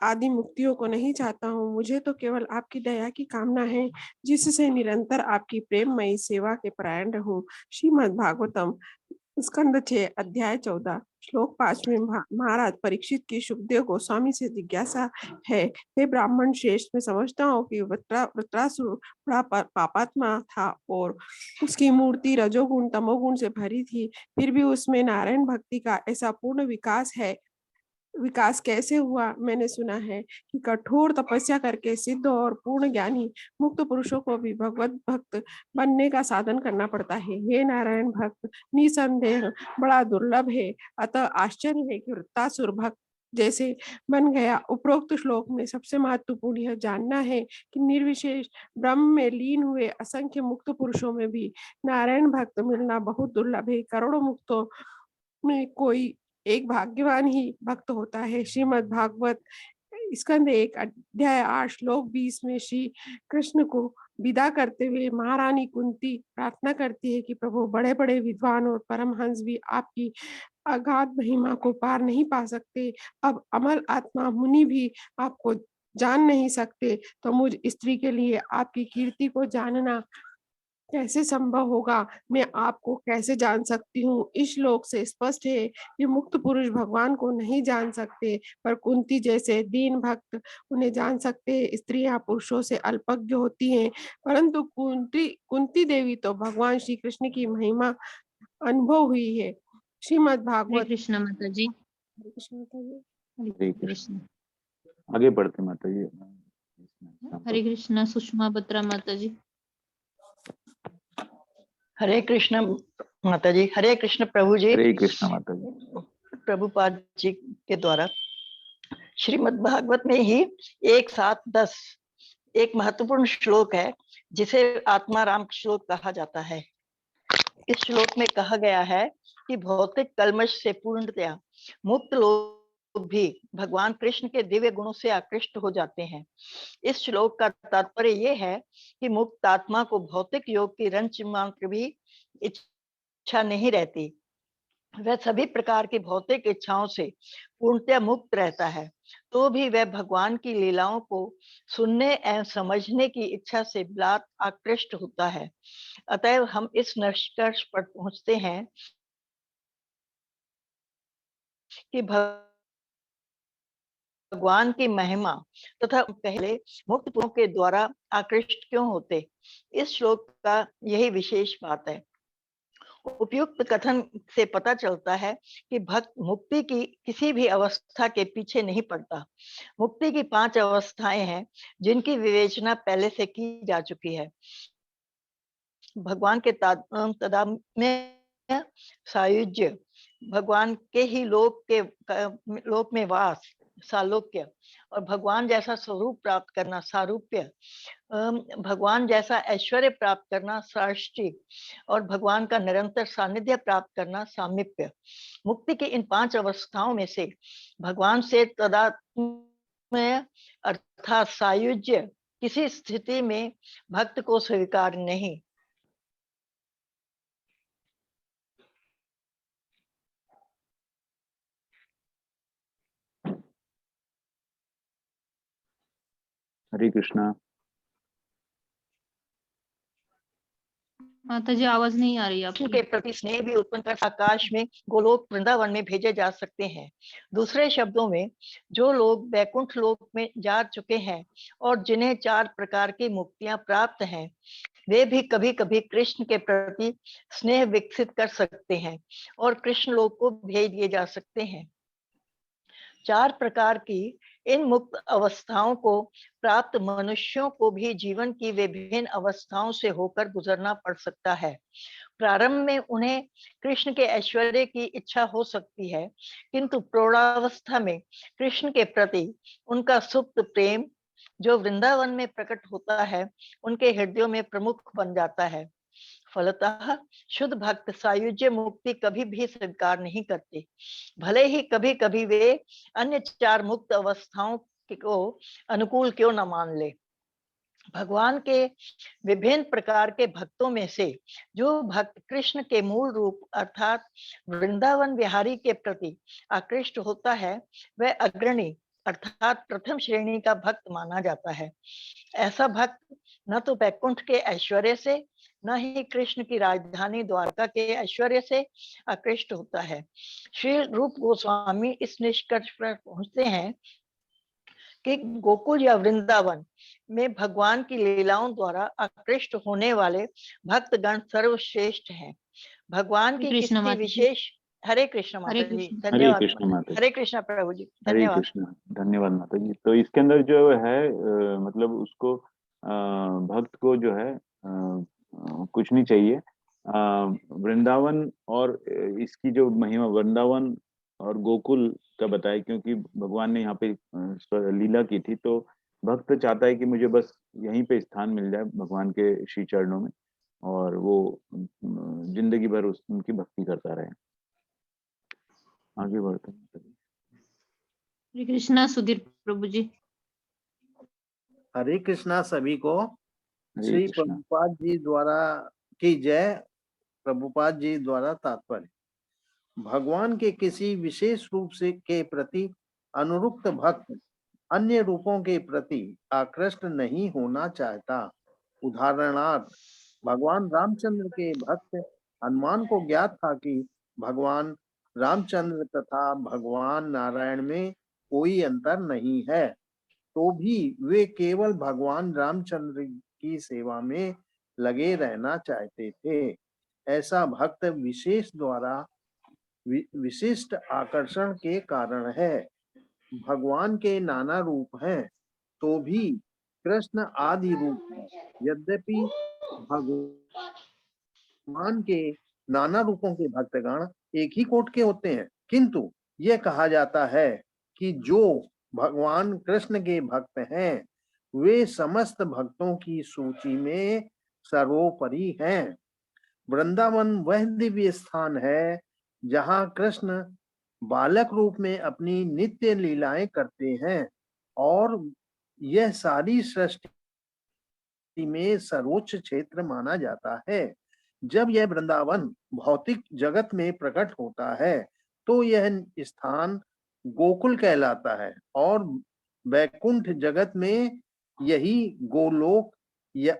आदि मुक्तियों को नहीं चाहता हूँ, मुझे तो केवल आपकी दया की कामना है, जिससे निरंतर आपकी प्रेममयी सेवा के परायण रहूं। श्रीमद् भागवतम स्कंद 6 अध्याय 14 श्लोक 5 में महाराज परीक्षित की सुखदेव गोस्वामी से जिज्ञासा है, हे ब्राह्मण श्रेष्ठ, मैं समझता हूँ कि वृत्रासुर बड़ा पापात्मा था और उसकी मूर्ति रजोगुण तमोगुण से भरी थी, फिर भी उसमें नारायण भक्ति का ऐसा पूर्ण विकास कैसे हुआ? मैंने सुना है कि कठोर तपस्या करके सिद्ध और पूर्ण ज्ञानी मुक्त पुरुषों को भी भगवत भक्त बनने का साधन करना पड़ता है। हे नारायण भक्त निसंदेह बड़ा दुर्लभ है, अतः आश्चर्य है कि वृत्तासुर भक्त जैसे बन गया। उपरोक्त श्लोक में सबसे महत्वपूर्ण यह जानना है कि निर्विशेष ब्रह्म में लीन हुए असंख्य मुक्त पुरुषों में भी नारायण भक्त मिलना बहुत दुर्लभ है। करोड़ों मुक्तों में कोई एक भाग्यवान ही भक्त होता है। श्रीमद् भागवत स्कंद 1 अध्याय 8 श्लोक 20 में श्री कृष्ण को विदा करते हुए महारानी कुंती प्रार्थना करती है कि प्रभु, बड़े बड़े विद्वान और परमहंस भी आपकी अगाध महिमा को पार नहीं पा सकते, अब अमल आत्मा मुनि भी आपको जान नहीं सकते, तो मुझ स्त्री के लिए आपकी कीर्ति को जानना कैसे संभव होगा? मैं आपको कैसे जान सकती हूँ? इस श्लोक से स्पष्ट है कि मुक्त पुरुष भगवान को नहीं जान सकते, पर कुंती जैसे दीन भक्त उन्हें जान सकते। स्त्रियां पुरुषों से अल्पज्ञ होती हैं, परंतु कुंती देवी तो भगवान श्री कृष्ण की महिमा अनुभव हुई है। श्रीमद् हरे भागवत। कृष्णा माता जी। हरे कृष्ण माता जी। हरे कृष्ण। आगे बढ़ते माता जी। हरे कृष्णा। सुषमा बत्रा माता जी। हरे कृष्ण माता जी। हरे कृष्ण प्रभु जी। हरे कृष्ण माता जी। प्रभुपाद जी के द्वारा श्रीमद् भागवत में ही 1:7-10 एक महत्वपूर्ण श्लोक है, जिसे आत्मा राम श्लोक कहा जाता है। इस श्लोक में कहा गया है कि भौतिक कल्मश से पूर्णतया मुक्त लोग भी भगवान कृष्ण के दिव्य गुणों से आकृष्ट हो जाते हैं। इस श्लोक का तात्पर्य यह है कि मुक्त आत्मा को भौतिक योग की रंच मात्र भी इच्छा नहीं रहती, वह सभी प्रकार की भौतिक इच्छाओं से पूर्णतया मुक्त रहता है, तो भी वह भगवान की लीलाओं को सुनने एवं समझने की इच्छा से बलात् आकृष्ट होता है। अतएव हम इस निष्कर्ष पर पहुंचते हैं कि भगवान की महिमा तथा पहले मुक्त पुरुषों के द्वारा आकृष्ट क्यों होते। इस श्लोक का यही विशेष बात है। उपयुक्त कथन से पता चलता है कि भक्त मुक्ति की किसी भी अवस्था के पीछे नहीं पड़ता। मुक्ति की 5 अवस्थाएं हैं जिनकी विवेचना पहले से की जा चुकी है। भगवान के तदात्म्य सायुज्य, भगवान के ही लोक में वास सालोक्य, और भगवान जैसा स्वरूप प्राप्त करना सारूप्य, भगवान जैसा ऐश्वर्य प्राप्त करना साष्टी, और भगवान का निरंतर सानिध्य प्राप्त करना सामीप्य। मुक्ति की इन 5 अवस्थाओं में से भगवान से तदात्म्य अर्थात सायुज्य किसी स्थिति में भक्त को स्वीकार नहीं। हरे कृष्णा। माता जी आवाज नहीं आ रही है कृष्ण आपकी। के प्रति स्नेह भी उत्पन्न कर आकाश में गोलोक वृंदावन में भेजे जा सकते हैं। दूसरे शब्दों में, जो लोग वैकुंठ लोक में जा चुके हैं और जिन्हें 4 प्रकार की मुक्तियां प्राप्त हैं, वे भी कभी कभी कृष्ण के प्रति स्नेह विकसित कर सकते हैं और कृष्ण लोक को भेज दिए जा सकते हैं। 4 प्रकार की इन मुक्त अवस्थाओं को प्राप्त मनुष्यों को भी जीवन की विभिन्न अवस्थाओं से होकर गुजरना पड़ सकता है। प्रारंभ में उन्हें कृष्ण के ऐश्वर्य की इच्छा हो सकती है, किंतु प्रौढ़ावस्था में कृष्ण के प्रति उनका सुप्त प्रेम, जो वृंदावन में प्रकट होता है, उनके हृदयों में प्रमुख बन जाता है। फलतः शुद्ध भक्त सायुज्य मुक्ति कभी भी स्वीकार नहीं करते, भले ही कभी कभी वे अन्य 4 मुक्त अवस्थाओं को अनुकूल क्यों न मान ले। भगवान के विभिन्न प्रकार के भक्तों में से जो भक्त कृष्ण के मूल रूप अर्थात वृंदावन विहारी के प्रति आकृष्ट होता है, वह अग्रणी अर्थात प्रथम श्रेणी का भक्त माना जाता है। ऐसा भक्त न तो वैकुंठ के ऐश्वर्य से, न ही कृष्ण की राजधानी द्वारका के ऐश्वर्य से आकृष्ट होता है। श्री रूप गोस्वामी इस निष्कर्ष पर पहुंचते हैं कि गोकुल या वृंदावन में भगवान की लीलाओं द्वारा आकृष्ट होने वाले भक्तगण सर्वश्रेष्ठ हैं। भगवान की कृष्ण किसी माता जी। विशेष हरे कृष्ण हरे माता जी, कृष्ण। हरे धन्यवाद कृष्ण माता जी। हरे कृष्ण प्रभु जी, हरे धन्यवाद। कृष्ण। धन्यवाद माता जी। तो इसके अंदर जो है मतलब उसको भक्त को जो है कुछ नहीं चाहिए। वृंदावन और इसकी जो महिमा वृंदावन और गोकुल का बताया, क्योंकि भगवान ने यहाँ पे लीला की थी, तो भक्त चाहता है कि मुझे बस यहीं पे स्थान मिल जाए भगवान के श्री चरणों में, और वो जिंदगी भर उनकी भक्ति करता रहे। आगे बढ़ते हैं। हरे कृष्णा सुधीर प्रभु जी। हरे कृष्णा सभी को। हरे श्री कृष्णा। प्रभुपाद जी द्वारा की जय। प्रभुपाद जी द्वारा तात्पर्य, भगवान के किसी विशेष रूप से के प्रति अनुरुक्त भक्त अन्य रूपों के प्रति आकृष्ट नहीं होना चाहता। उदाहरणार्थ, भगवान रामचंद्र के भक्त हनुमान को ज्ञात था कि भगवान रामचंद्र तथा भगवान नारायण में कोई अंतर नहीं है, तो भी वे केवल भगवान रामचंद्र की सेवा में लगे रहना चाहते थे। ऐसा भक्त विशेष द्वारा विशिष्ट आकर्षण के कारण है। भगवान के नाना रूप हैं, तो भी कृष्ण आदि रूप है। यद्यपि भगवान के नाना रूपों के भक्तगण एक ही कोट के होते हैं, किंतु यह कहा जाता है कि जो भगवान कृष्ण के भक्त हैं, वे समस्त भक्तों की सूची में सर्वोपरि हैं। वृंदावन वह दिव्य स्थान है जहाँ कृष्ण बालक रूप में अपनी नित्य लीलाएं करते हैं, और यह सारी सृष्टि में सर्वोच्च क्षेत्र माना जाता है। जब यह वृंदावन भौतिक जगत में प्रकट होता है, तो यह स्थान गोकुल कहलाता है, और वैकुंठ जगत में यही गोलोक या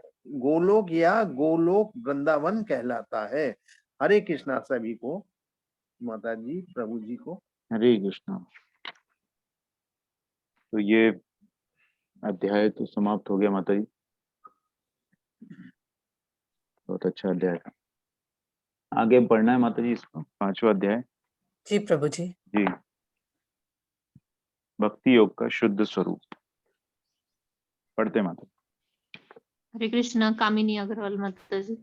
गोलोक वृंदावन कहलाता है। हरे कृष्णा सभी को, माता जी प्रभु जी को। हरे कृष्णा। तो ये अध्याय तो समाप्त हो गया माता जी, बहुत अच्छा अध्याय था। आगे पढ़ना है माता जी इसको, 5वां अध्याय। जी प्रभु जी। जी, भक्ति योग का शुद्ध स्वरूप पढ़ते माता। हरे कृष्ण, कामिनी अग्रवाल माता जी।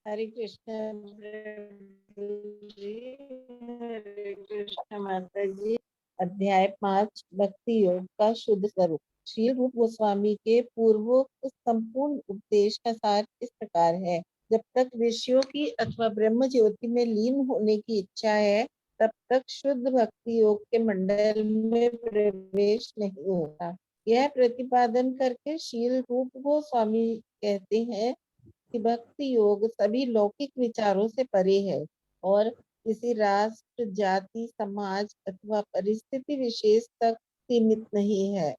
हरे कृष्ण प्रभु जी। हरे कृष्ण माता जी। अध्याय 5 भक्ति योग का शुद्ध स्वरूप। श्री रूप गोस्वामी के पूर्वोक्त संपूर्ण उपदेश का सार इस प्रकार है। जब तक ऋषियों की अथवा ब्रह्म ज्योति में लीन होने की इच्छा है, तब तक शुद्ध भक्ति योग के मंडल में प्रवेश नहीं होता। यह प्रतिपादन करके श्री रूप गोस्वामी कहते हैं कि भक्ति योग सभी लौकिक विचारों से परे है और किसी राष्ट्र, जाति, समाज अथवा परिस्थिति विशेष तक सीमित नहीं है।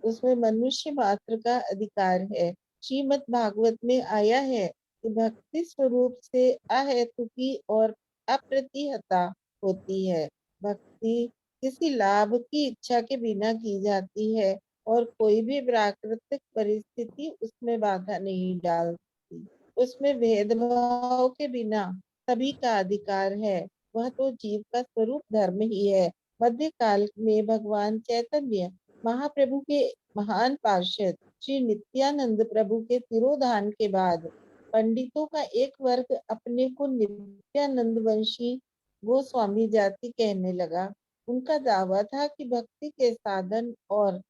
उसमें मनुष्य मात्र का अधिकार है। श्रीमद् भागवत में आया है कि भक्ति स्वरूप से अहेतुकी और अप्रतिहता होती है। भक्ति किसी लाभ की इच्छा के बिना की जाती है और कोई भी प्राकृतिक परिस्थिति उसमें बाधा नहीं डालती। उसमें भेदभाव के बिना सभी का अधिकार है। वह तो जीव का स्वरूप धर्म ही है। मध्य काल में भगवान चैतन्य महाप्रभु के महान पार्षद श्री नित्यानंद प्रभु के तिरोधान के बाद पंडितों का एक वर्ग अपने को नित्यानंद वंशी गोस्वामी जाति कहने लगा। उनका दावा था कि भक्ति के साधन और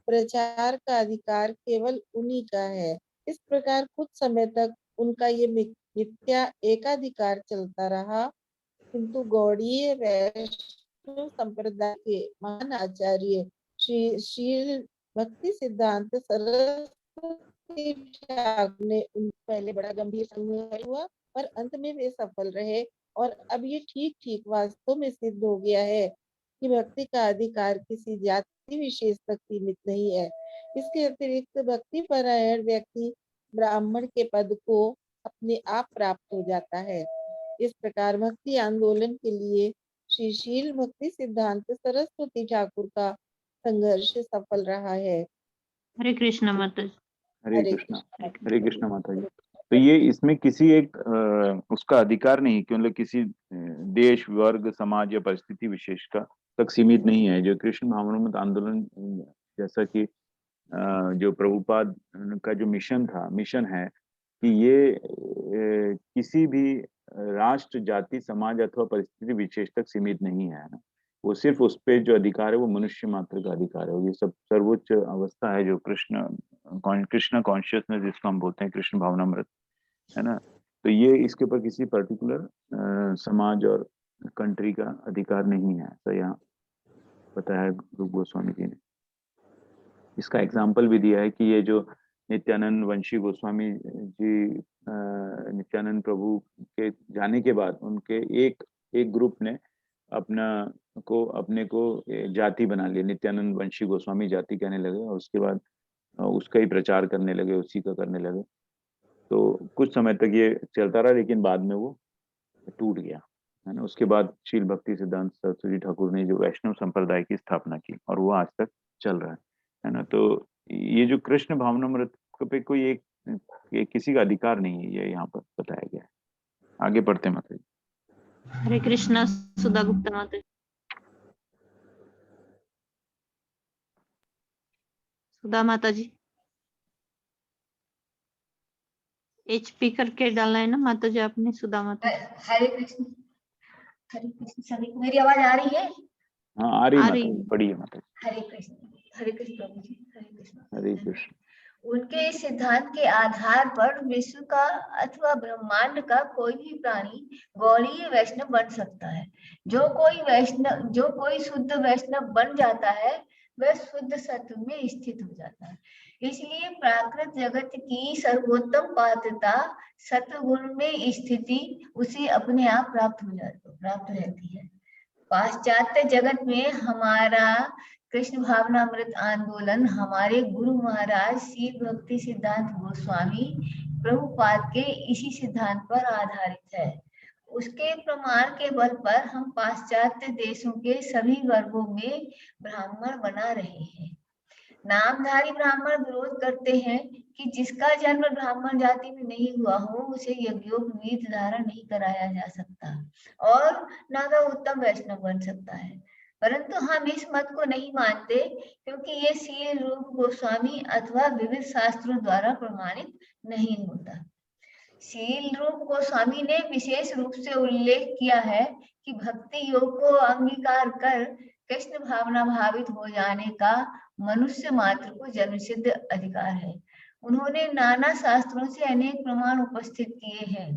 प्रचार का अधिकार केवल उन्हीं का है। इस प्रकार कुछ समय तक उनका ये मिथ्या एकाधिकार चलता रहा, किंतु गौड़ीय वैष्णव संप्रदाय के महान आचार्य श्री भक्ति सिद्धांत सरस्वती ठाकुर ने पहले बड़ा गंभीर संघर्ष हुआ, पर अंत में वे सफल रहे और अब ये ठीक ठीक वास्तव में सिद्ध हो गया है कि भक्ति का अधिकार किसी जाति विशेष तक सीमित नहीं है। इसके अतिरिक्त भक्ति परायण व्यक्ति ब्राह्मण के पद को अपने आप प्राप्त हो जाता है। इस प्रकार भक्ति आंदोलन के लिए श्री शील भक्ति सिद्धांत सरस्वती ठाकुर का संघर्ष सफल रहा है। हरे कृष्ण माता जी। हरे कृष्ण माता जी। तो ये इसमें किसी एक उसका अधिकार नहीं कि मतलब किसी देश, वर्ग, समाज या परिस्थिति विशेष का तक सीमित नहीं है। जो कृष्ण भावनामृत आंदोलन, जैसा कि जो प्रभुपाद का जो मिशन है कि ये किसी भी राष्ट्र, जाति, समाज अथवा परिस्थिति विशेष तक सीमित नहीं है ना। वो सिर्फ उस पे जो अधिकार है वो मनुष्य मात्र का अधिकार है। और ये सब सर्वोच्च अवस्था है जो कृष्ण कॉन्शियसनेस जिसको हम बोलते हैं, कृष्ण भावनामृत, है ना। तो ये इसके ऊपर किसी पर्टिकुलर समाज और कंट्री का अधिकार नहीं है, ऐसा यहाँ बताया रूप गोस्वामी जी ने। इसका एग्जाम्पल भी दिया है कि ये जो नित्यानंद वंशी गोस्वामी जी, नित्यानंद प्रभु के जाने के बाद उनके एक ग्रुप ने अपने को जाति बना लिया, नित्यानंद वंशी गोस्वामी जाति कहने लगे और उसके बाद उसका ही प्रचार करने लगे, उसी का करने लगे। तो कुछ समय तक ये चलता रहा, लेकिन बाद में वो टूट गया, है ना। उसके बाद शील भक्ति सिद्धांत सरस्वती ठाकुर ने जो वैष्णव संप्रदाय की स्थापना की और वो आज तक चल रहा है ना। तो ये जो कृष्ण भावनामृत पे कोई एक किसी का अधिकार नहीं है, ये यहाँ पर बताया गया है। आगे पढ़ते माता जी। हरे कृष्णा सुधा गुप्ता माता जी। सुधा माता जी, HP करके डालना है ना माता जी आपने, सुधा माता। हरे कृष्ण सभी को मेरी आवाज आ रही है? हाँ, आ रही है, पढ़िए माता जी। हरे कृष्ण प्रभु जी। हरे कृष्ण। हरे कृष्ण। उनके इस सिद्धांत के आधार पर विश्व का अथवा ब्रह्मांड का कोई भी प्राणी गौड़ीय वैष्णव बन सकता है। जो कोई शुद्ध वैष्णव बन जाता है वह शुद्ध सत्व में स्थित हो जाता है। इसलिए प्राकृत जगत की सर्वोत्तम पात्रता सत्वगुण में स्थिति उसे अपने आप प्राप्त रहती है। पाश्चात्य जगत में हमारा कृष्ण भावनामृत आंदोलन हमारे गुरु महाराज श्री भक्ति सिद्धांत गोस्वामी प्रभुपाद के इसी सिद्धांत पर आधारित है। उसके प्रमाण के बल पर हम पाश्चात्य देशों के सभी वर्गों में ब्राह्मण बना रहे हैं। नामधारी ब्राह्मण विरोध करते हैं कि जिसका जन्म ब्राह्मण जाति में नहीं हुआ हो उसे यज्ञोपवीत धारण नहीं कराया जा सकता और ना वह उत्तम वैष्णव बन सकता है। परंतु हम इस मत को नहीं मानते क्योंकि ये शील रूप गोस्वामी अथवा विविध शास्त्रों द्वारा प्रमाणित नहीं होता। शील रूप गोस्वामी ने विशेष रूप से उल्लेख किया है कि भक्ति योग को अंगीकार कर कृष्ण भावना भावित हो जाने का मनुष्य मात्र को जन्मसिद्ध अधिकार है। उन्होंने नाना शास्त्रों से अनेक प्रमाण उपस्थित किए हैं।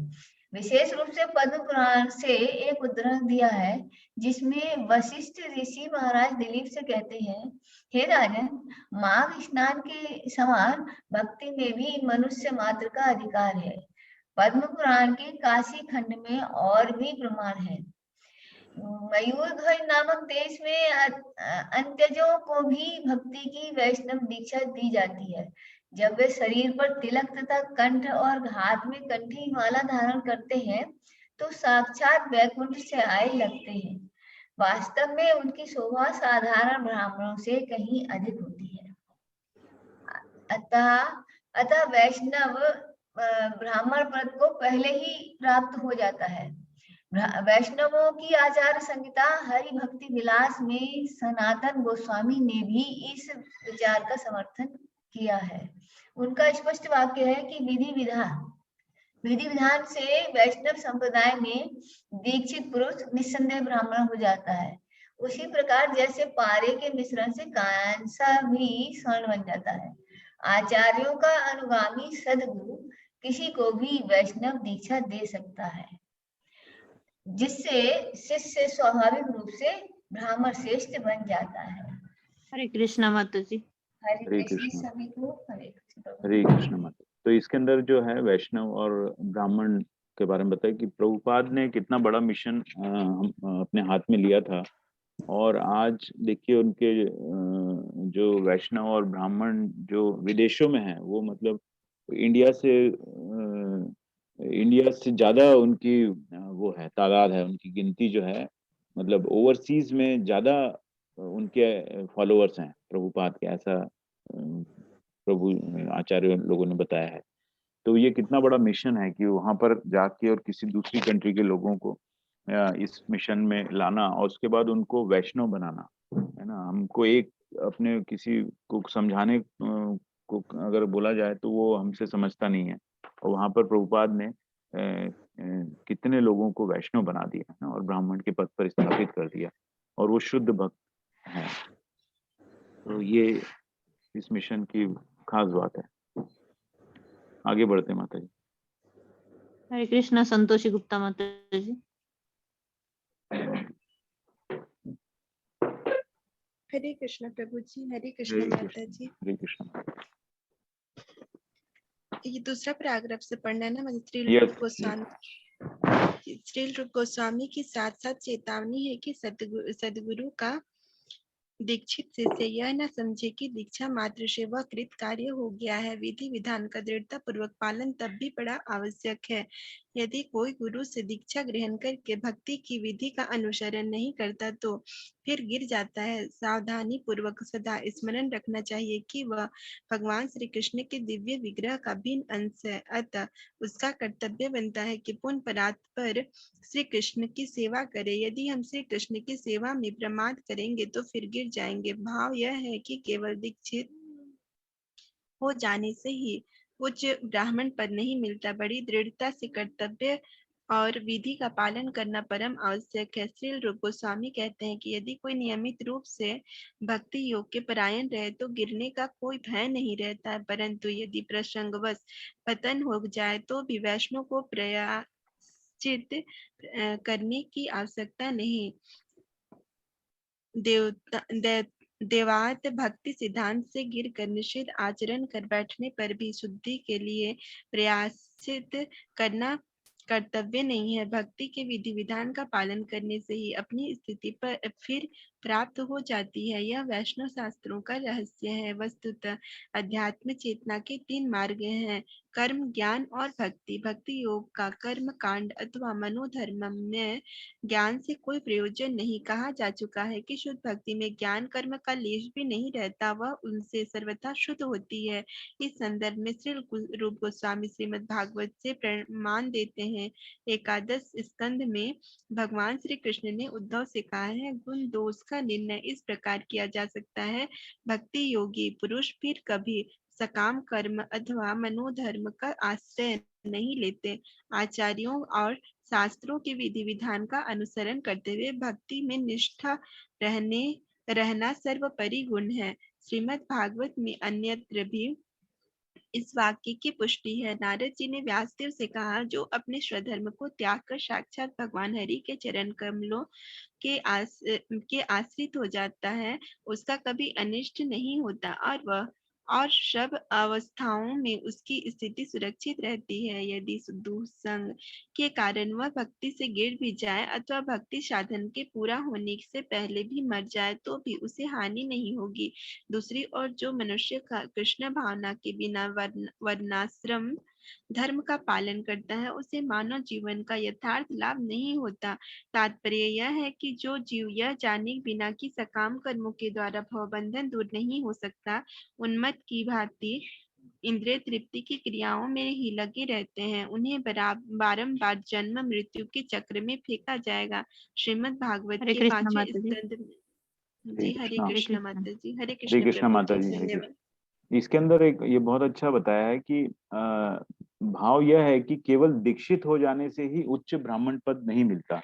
विशेष रूप से पद्म पुराण से एक उद्धरण दिया है जिसमें वशिष्ठ ऋषि महाराज दिलीप से कहते हैं, हे राजन, माघ स्नान के समान भक्ति में भी मनुष्य मात्र का अधिकार है। पद्म पुराण के काशी खंड में और भी प्रमाण है। मयूरध्वज नामक देश में अंत्यजों को भी भक्ति की वैष्णव दीक्षा दी जाती है। जब वे शरीर पर तिलक तथा कंठ और हाथ में कंठी माला धारण करते हैं तो साक्षात वैकुंठ से आए लगते हैं। वास्तव में उनकी शोभा साधारण ब्राह्मणों से कहीं अधिक होती है। अतः वैष्णव ब्राह्मण पद को पहले ही प्राप्त हो जाता है। वैष्णवों की आचार संहिता हरि भक्ति विलास में सनातन गोस्वामी ने भी इस विचार का समर्थन किया है। उनका स्पष्ट वाक्य है कि विधि विधान से वैष्णव संप्रदाय में दीक्षित पुरुष निस्संदेह ब्राह्मण हो जाता है। उसी प्रकार जैसे पारे के मिश्रण से कांसा भी स्वर्ण बन जाता है। आचार्यों का अनुगामी सद्गुरु किसी को भी वैष्णव दीक्षा दे सकता है, जिससे शिष्य स्वाभाविक रूप से ब्राह्मण श्रेष्ठ बन जाता है। हरे कृष्णा माता जी। हरे कृष्ण। सभी को हरे कृष्ण। हरे कृष्ण माता। तो इसके अंदर जो है वैष्णव और ब्राह्मण के बारे में बताया कि प्रभुपाद ने कितना बड़ा मिशन अपने हाथ में लिया था। और आज देखिए उनके जो वैष्णव और ब्राह्मण जो विदेशों में हैं वो मतलब इंडिया से ज्यादा उनकी वो है तादाद है, उनकी गिनती जो है मतलब ओवरसीज में ज्यादा उनके फॉलोअर्स हैं प्रभुपाद के, ऐसा प्रभु आचार्य लोगों ने बताया है। तो ये कितना बड़ा मिशन है कि वहां पर जाके और किसी दूसरी कंट्री के लोगों को इस मिशन में लाना और उसके बाद उनको वैष्णव बनाना, है ना। हमको एक अपने किसी को समझाने को अगर बोला जाए तो वो हमसे समझता नहीं है, और वहां पर प्रभुपाद ने कितने लोगों को वैष्णव बना दिया ना, और ब्राह्मण के पद पर स्थापित कर दिया, और वो शुद्ध भक्त है। तो ये इस मिशन की खास बात है। आगे बढ़ते माता जी। हरे कृष्णा संतोषी गुप्ता माता जी। हरे कृष्ण प्रभु जी। हरे कृष्ण माता जी। हरे कृष्ण। ये दूसरा पैराग्राफ से पढ़ना है ना मुझे। श्रील रूप गोस्वामी की साथ साथ चेतावनी है कि सदगुरु का दीक्षित शिष्य यह न समझे कि दीक्षा मात्र से वह कृत कार्य हो गया है। विधि विधान का दृढ़ता पूर्वक पालन तब भी बड़ा आवश्यक है। यदि कोई गुरु से दीक्षा ग्रहण करके भक्ति की विधि का अनुसरण नहीं करता तो फिर गिर जाता है। सावधानी पूर्वक सदा स्मरण रखना चाहिए कि वह भगवान श्री कृष्ण के दिव्य विग्रह का भिन्न अंश है। अतः उसका कर्तव्य बनता है कि पूर्ण परात्पर श्री कृष्ण की सेवा करे। यदि हम श्री कृष्ण की सेवा में प्रमाद करेंगे तो फिर गिर जाएंगे। भाव यह है कि केवल दीक्षित हो जाने से ही उच्च ब्राह्मण पद नहीं मिलता, बड़ी दृढ़ता से कर्तव्य और विधि का पालन करना परम आवश्यक है। श्रील रूप गोस्वामी कहते हैं कि यदि कोई नियमित रूप से भक्ति योग के परायण रहे तो गिरने का कोई भय नहीं रहता है, परंतु यदि प्रसंगवश पतन हो जाए तो भी वैष्णव को प्रयाचित करने की आवश्यकता नहीं। देवात भक्ति सिद्धांत से गिर कर निषेध आचरण कर बैठने पर भी शुद्धि के लिए प्रयासित करना कर्तव्य नहीं है। भक्ति के विधि विधान का पालन करने से ही अपनी स्थिति पर फिर प्राप्त हो जाती है। यह वैष्णव शास्त्रों का रहस्य है। वस्तुतः अध्यात्म चेतना के 3 मार्ग हैं, कर्म, ज्ञान और भक्ति। भक्ति योग का कर्म कांड अथवा मनोधर्म में ज्ञान से कोई प्रयोजन नहीं। कहा जा चुका है कि शुद्ध भक्ति में ज्ञान कर्म का लेश भी नहीं रहता, वह उनसे सर्वथा शुद्ध होती है। इस संदर्भ में श्री रूप गोस्वामी श्रीमद् भागवत से प्रमाण देते हैं। एकादश स्कंद में भगवान श्री कृष्ण ने उद्धव से कहा है, गुण दोष का निर्णय इस प्रकार किया जा सकता है, भक्ति योगी पुरुष फिर कभी सकाम कर्म अथवा मनोधर्म का आश्रय नहीं लेते। आचार्यों और शास्त्रों के विधि विधान का अनुसरण करते हुए भक्ति में निष्ठा रहना सर्वोपरि गुण है। श्रीमद् भागवत में अन्यत्र भी इस वाक्य की पुष्टि है। नारद जी ने व्यासदेव से कहा, जो अपने स्वधर्म को त्याग कर साक्षात भगवान हरि के चरण कमलों के आश्रित हो जाता है, उसका कभी अनिष्ट नहीं होता और सब अवस्थाओं में उसकी स्थिति सुरक्षित रहती है। यदि दुसंग के कारण वह भक्ति से गिर भी जाए अथवा भक्ति साधन के पूरा होने से पहले भी मर जाए तो भी उसे हानि नहीं होगी। दूसरी ओर जो मनुष्य कृष्ण भावना के बिना वर्णाश्रम धर्म का पालन करता है, उसे मानव जीवन का यथार्थ लाभ नहीं होता। तात्पर्य यह है कि जो जीव यह जाने बिना कि सकाम कर्मों के द्वारा भवबंधन दूर नहीं हो सकता, उन्मत्त की भांति इंद्रिय तृप्ति की क्रियाओं में ही लगे रहते हैं, उन्हें बारंबार जन्म मृत्यु के चक्र में फेंका जाएगा। श्रीमद् भागवत हरे के कृष्ण 5वें माता जी। स्कंद जी, हरे कृष्ण माता जी, हरे हरे कृष्ण कृष्ण प्रभु माता जी, जी, हरे धन्यवाद। कृष्ण। इसके अंदर एक ये बहुत अच्छा बताया है कि भाव यह है कि केवल दीक्षित हो जाने से ही उच्च ब्राह्मण पद नहीं मिलता,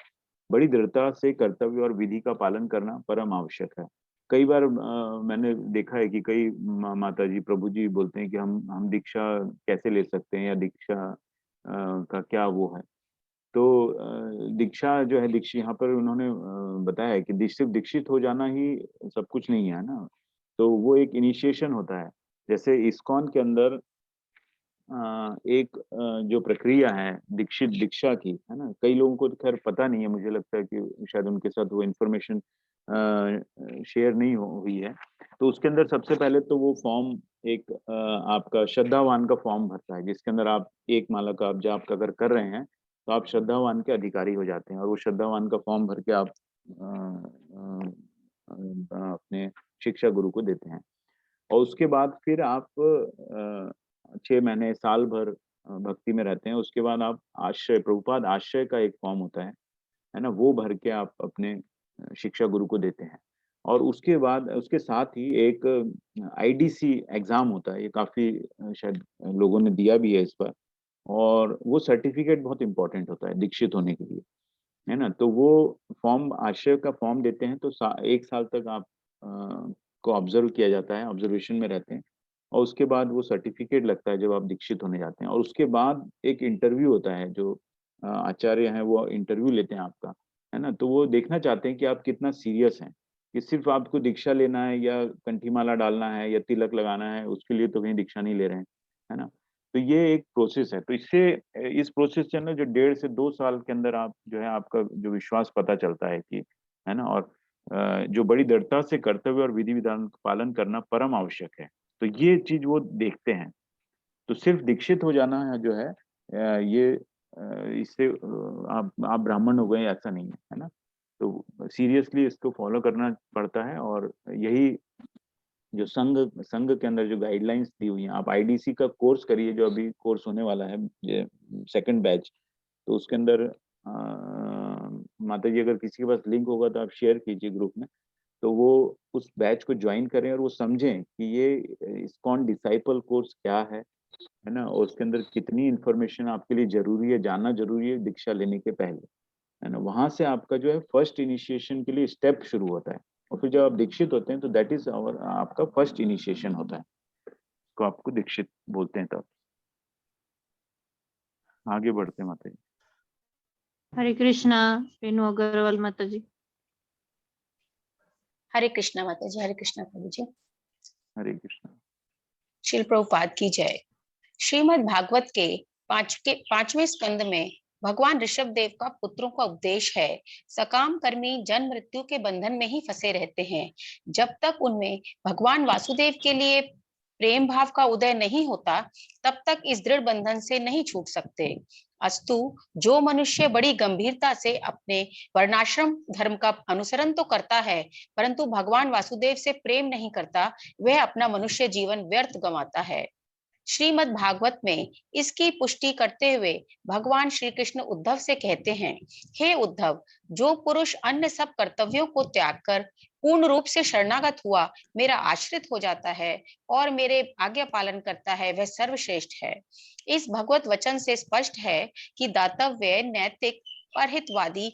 बड़ी दृढ़ता से कर्तव्य और विधि का पालन करना परम आवश्यक है। कई बार मैंने देखा है कि कई माता जी प्रभु जी बोलते हैं कि हम दीक्षा कैसे ले सकते हैं या दीक्षा का क्या वो है। तो दीक्षा जो है, दीक्षा यहाँ पर उन्होंने बताया है कि सिर्फ दीक्षित हो जाना ही सब कुछ नहीं है ना, तो वो एक इनिशिएशन होता है। जैसे इस्कॉन के अंदर एक जो प्रक्रिया है दीक्षा की, है ना, कई लोगों को तो खैर पता नहीं है, मुझे लगता है कि शायद उनके साथ वो इन्फॉर्मेशन शेयर नहीं हुई है। तो उसके अंदर सबसे पहले तो वो फॉर्म एक आपका श्रद्धावान का फॉर्म भरता है, जिसके अंदर आप एक माला का आप जाप अगर कर रहे हैं तो आप श्रद्धावान के अधिकारी हो जाते हैं, और वो श्रद्धावान का फॉर्म भर के आप अपने शिक्षा गुरु को देते हैं। और उसके बाद फिर आप 6 महीने साल भर भक्ति में रहते हैं। उसके बाद आप आश्रय, प्रभुपाद आश्रय का एक फॉर्म होता है ना, वो भर के आप अपने शिक्षा गुरु को देते हैं। और उसके बाद उसके साथ ही एक आईडीसी एग्जाम होता है, ये काफी शायद लोगों ने दिया भी है इस पर, और वो सर्टिफिकेट बहुत इंपॉर्टेंट होता है दीक्षित होने के लिए, है ना। तो वो फॉर्म, आश्रय का फॉर्म देते हैं तो 1 साल तक आप को ऑब्जर्व किया जाता है, ऑब्जर्वेशन में रहते हैं, और उसके बाद वो सर्टिफिकेट लगता है जब आप दीक्षित होने जाते हैं। और उसके बाद एक इंटरव्यू होता है, जो आचार्य हैं वो इंटरव्यू लेते हैं आपका, है ना। तो वो देखना चाहते हैं कि आप कितना सीरियस हैं, कि सिर्फ आपको दीक्षा लेना है या कंठी माला डालना है या तिलक लगाना है, उसके लिए तो कहीं दीक्षा नहीं ले रहे हैं, है ना। तो ये एक प्रोसेस है। तो इस प्रोसेस से ना जो 1.5 से 2 साल के अंदर आप जो है आपका जो विश्वास पता चलता है कि, है ना, और जो बड़ी दृढ़ता से कर्तव्य और विधि विधान का पालन करना परम आवश्यक है। तो ये चीज वो देखते हैं। तो सिर्फ दीक्षित हो जाना है जो है ये इससे आप ब्राह्मण हो गए ऐसा नहीं है ना। तो सीरियसली इसको फॉलो करना पड़ता है, और यही जो संघ के अंदर जो गाइडलाइंस दी हुई हैं, आप आईडीसी का कोर्स करिए, जो अभी कोर्स होने वाला है, सेकंड बैच। तो उसके अंदर माता जी अगर किसी के पास लिंक होगा तो आप शेयर कीजिए ग्रुप में, तो वो उस बैच को ज्वाइन करें और वो समझें कि ये इस्कॉन डिसाइपल कोर्स क्या है ना, और उसके अंदर कितनी इंफॉर्मेशन आपके लिए जरूरी है, जानना जरूरी है दीक्षा लेने के पहले, है ना। वहां से आपका जो है फर्स्ट इनिशिएशन के लिए स्टेप शुरू होता है, और फिर जब आप दीक्षित होते हैं तो दैट इज आपका फर्स्ट इनिशिएशन होता है, तो आपको दीक्षित बोलते हैं। तब आगे बढ़ते हैं माता जी। हरे कृष्णा रेणु अग्रवाल माता जी। हरे कृष्णा माता जी, हरे कृष्णा प्रभु जी, हरे कृष्णा। श्रील प्रभुपाद की जय। श्रीमद् भागवत के 5वें स्कंद में भगवान ऋषभ देव का पुत्रों का उपदेश है। सकाम कर्मी जन्म मृत्यु के बंधन में ही फंसे रहते हैं। जब तक उनमें भगवान वासुदेव के लिए प्रेम भाव का उदय नहीं होता, तब तक इस दृढ़ बंधन से नहीं छूट सकते। अस्तु, जो मनुष्य बड़ी गंभीरता से अपने वर्णाश्रम धर्म का अनुसरण तो करता है, परंतु भगवान वासुदेव से प्रेम नहीं करता, वह अपना मनुष्य जीवन व्यर्थ गंवाता है। श्रीमद् भागवत में इसकी पुष्टि करते हुए भगवान श्री कृष्ण उद्धव से कहते हैं, हे उद्धव, जो पुरुष अन्य सब कर्तव्यों को त्याग कर पूर्ण रूप से शरणागत हुआ, मेरा आश्रित हो जाता है और मेरे आज्ञा पालन करता है, वह सर्वश्रेष्ठ है। इस भगवत वचन से स्पष्ट है कि दातव्य, नैतिक, परहितवादी,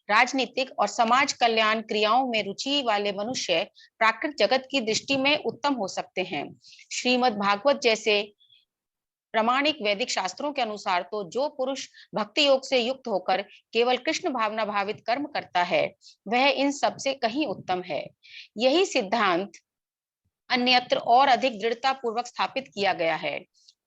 राजनीतिक और समाज कल्याण क्रियाओं में रुचि वाले मनुष्य प्राकृत जगत की दृष्टि में उत्तम हो सकते हैं। श्रीमद् भागवत जैसे प्रामाणिक वैदिक शास्त्रों के अनुसार तो जो पुरुष भक्ति योग से युक्त होकर केवल कृष्ण भावना भावित कर्म करता है, वह इन सब से कहीं उत्तम है। यही सिद्धांत अन्यत्र और अधिक दृढ़ता पूर्वक स्थापित किया गया है।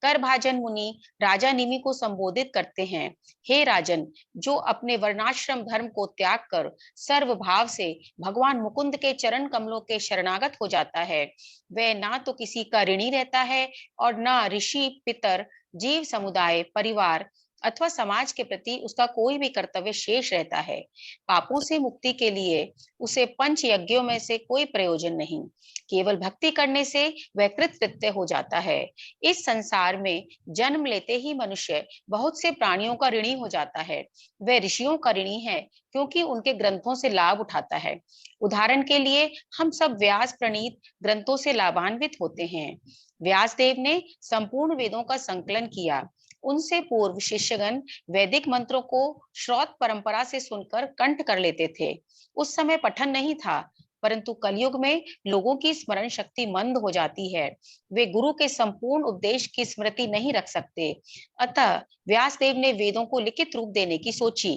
करभाजन मुनि राजा निमि को संबोधित करते हैं, हे राजन, जो अपने वर्णाश्रम धर्म को त्याग कर सर्व भाव से भगवान मुकुंद के चरण कमलों के शरणागत हो जाता है, वह ना तो किसी का ऋणी रहता है और ना ऋषि, पितर, जीव समुदाय, परिवार अथवा समाज के प्रति उसका कोई भी कर्तव्य शेष रहता है। पापों से मुक्ति के लिए उसे पंच यज्ञों में से कोई प्रयोजन नहीं। केवल भक्ति करने से वह कृतकृत्य हो जाता है। इस संसार में जन्म लेते ही मनुष्य बहुत से प्राणियों का ऋणी हो जाता है। वह ऋषियों का ऋणी है क्योंकि उनके ग्रंथों से लाभ उठाता है। उदाहरण के लिए हम सब व्यास प्रणीत ग्रंथों से लाभान्वित होते हैं। व्यास देव ने संपूर्ण वेदों का संकलन किया। उनसे पूर्व शिष्यगण वैदिक मंत्रों को श्रौत परंपरा से सुनकर कंठ कर लेते थे। उस समय पठन नहीं था, परंतु कलयुग में लोगों की स्मरण शक्ति मंद हो जाती है। वे गुरु के संपूर्ण उपदेश की स्मृति नहीं रख सकते। अतः व्यासदेव ने वेदों को लिखित रूप देने की सोची।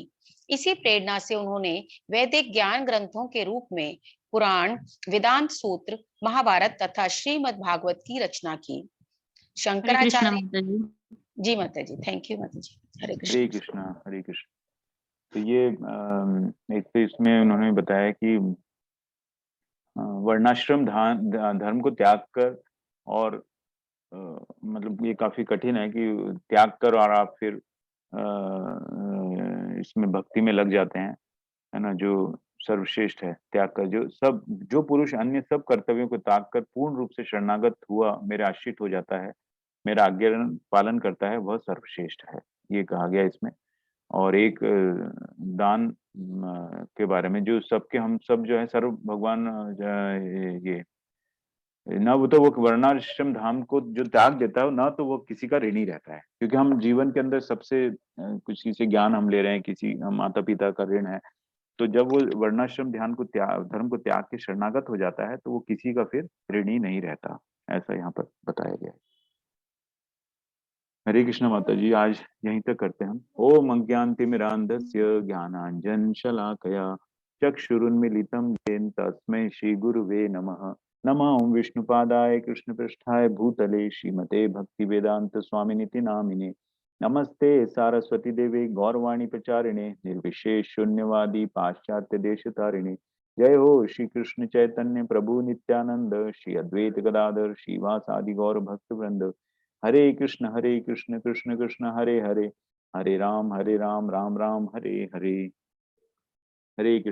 इसी प्रेरणा से उन्होंने वैदिक ज्ञान ग्रंथों के रूप में पुराण, वेदांत सूत्र, महाभारत तथा श्रीमद् भागवत की रचना की। शंकराचार्य जी माता जी, थैंक यू माता जी। हरे कृष्ण। हरे कृष्णा, हरे कृष्ण। तो ये एक तो इसमें उन्होंने बताया कि वर्णाश्रम धर्म को त्याग कर, और मतलब ये काफी कठिन है कि त्याग कर और आप फिर इसमें भक्ति में लग जाते हैं, है ना, जो सर्वश्रेष्ठ है। त्याग कर जो पुरुष अन्य सब कर्तव्यों को त्याग कर पूर्ण रूप से शरणागत हुआ, मेरे आश्रित हो जाता है, मेरा आज्ञा पालन करता है, वह सर्वश्रेष्ठ है, ये कहा गया इसमें। और एक दान के बारे में, जो सबके हम सब जो है सर्व भगवान ये ना, वो तो वो वर्णाश्रम धाम को जो त्याग देता है ना, तो वो किसी का ऋणी रहता है, क्योंकि हम जीवन के अंदर सबसे किसी से ज्ञान हम ले रहे हैं, किसी माता पिता का ऋण है। तो जब वो वर्णाश्रम ध्यान को धर्म को त्याग के शरणागत हो जाता है, तो वो किसी का फिर ऋणी नहीं रहता, ऐसा यहाँ पर बताया गया है। हरे कृष्ण माता जी, आज यहीं तक करते हैं हम। ओम अज्ञानतिमिरान्धस्य ज्ञानांजन शलाकया चक्षुरुन्मीलितं येन तस्मै श्री गुरुवे नमः। नमः ओम विष्णुपादाय कृष्णपृष्ठाय भूतले श्रीमते भक्ति वेदांत स्वामिनिति नामिने। नमस्ते सारस्वती देवे गौरवाणी प्रचारिणे निर्विशेष शून्यवादी पाश्चात्य देशतारिणे। जय हो श्री कृष्ण चैतन्य प्रभु नित्यानंद, श्री अद्वैत गदाधर श्रीवासादि गौर भक्त वृंद। हरे कृष्ण कृष्ण कृष्ण हरे हरे, हरे राम राम राम हरे हरे। हरे कृष्ण।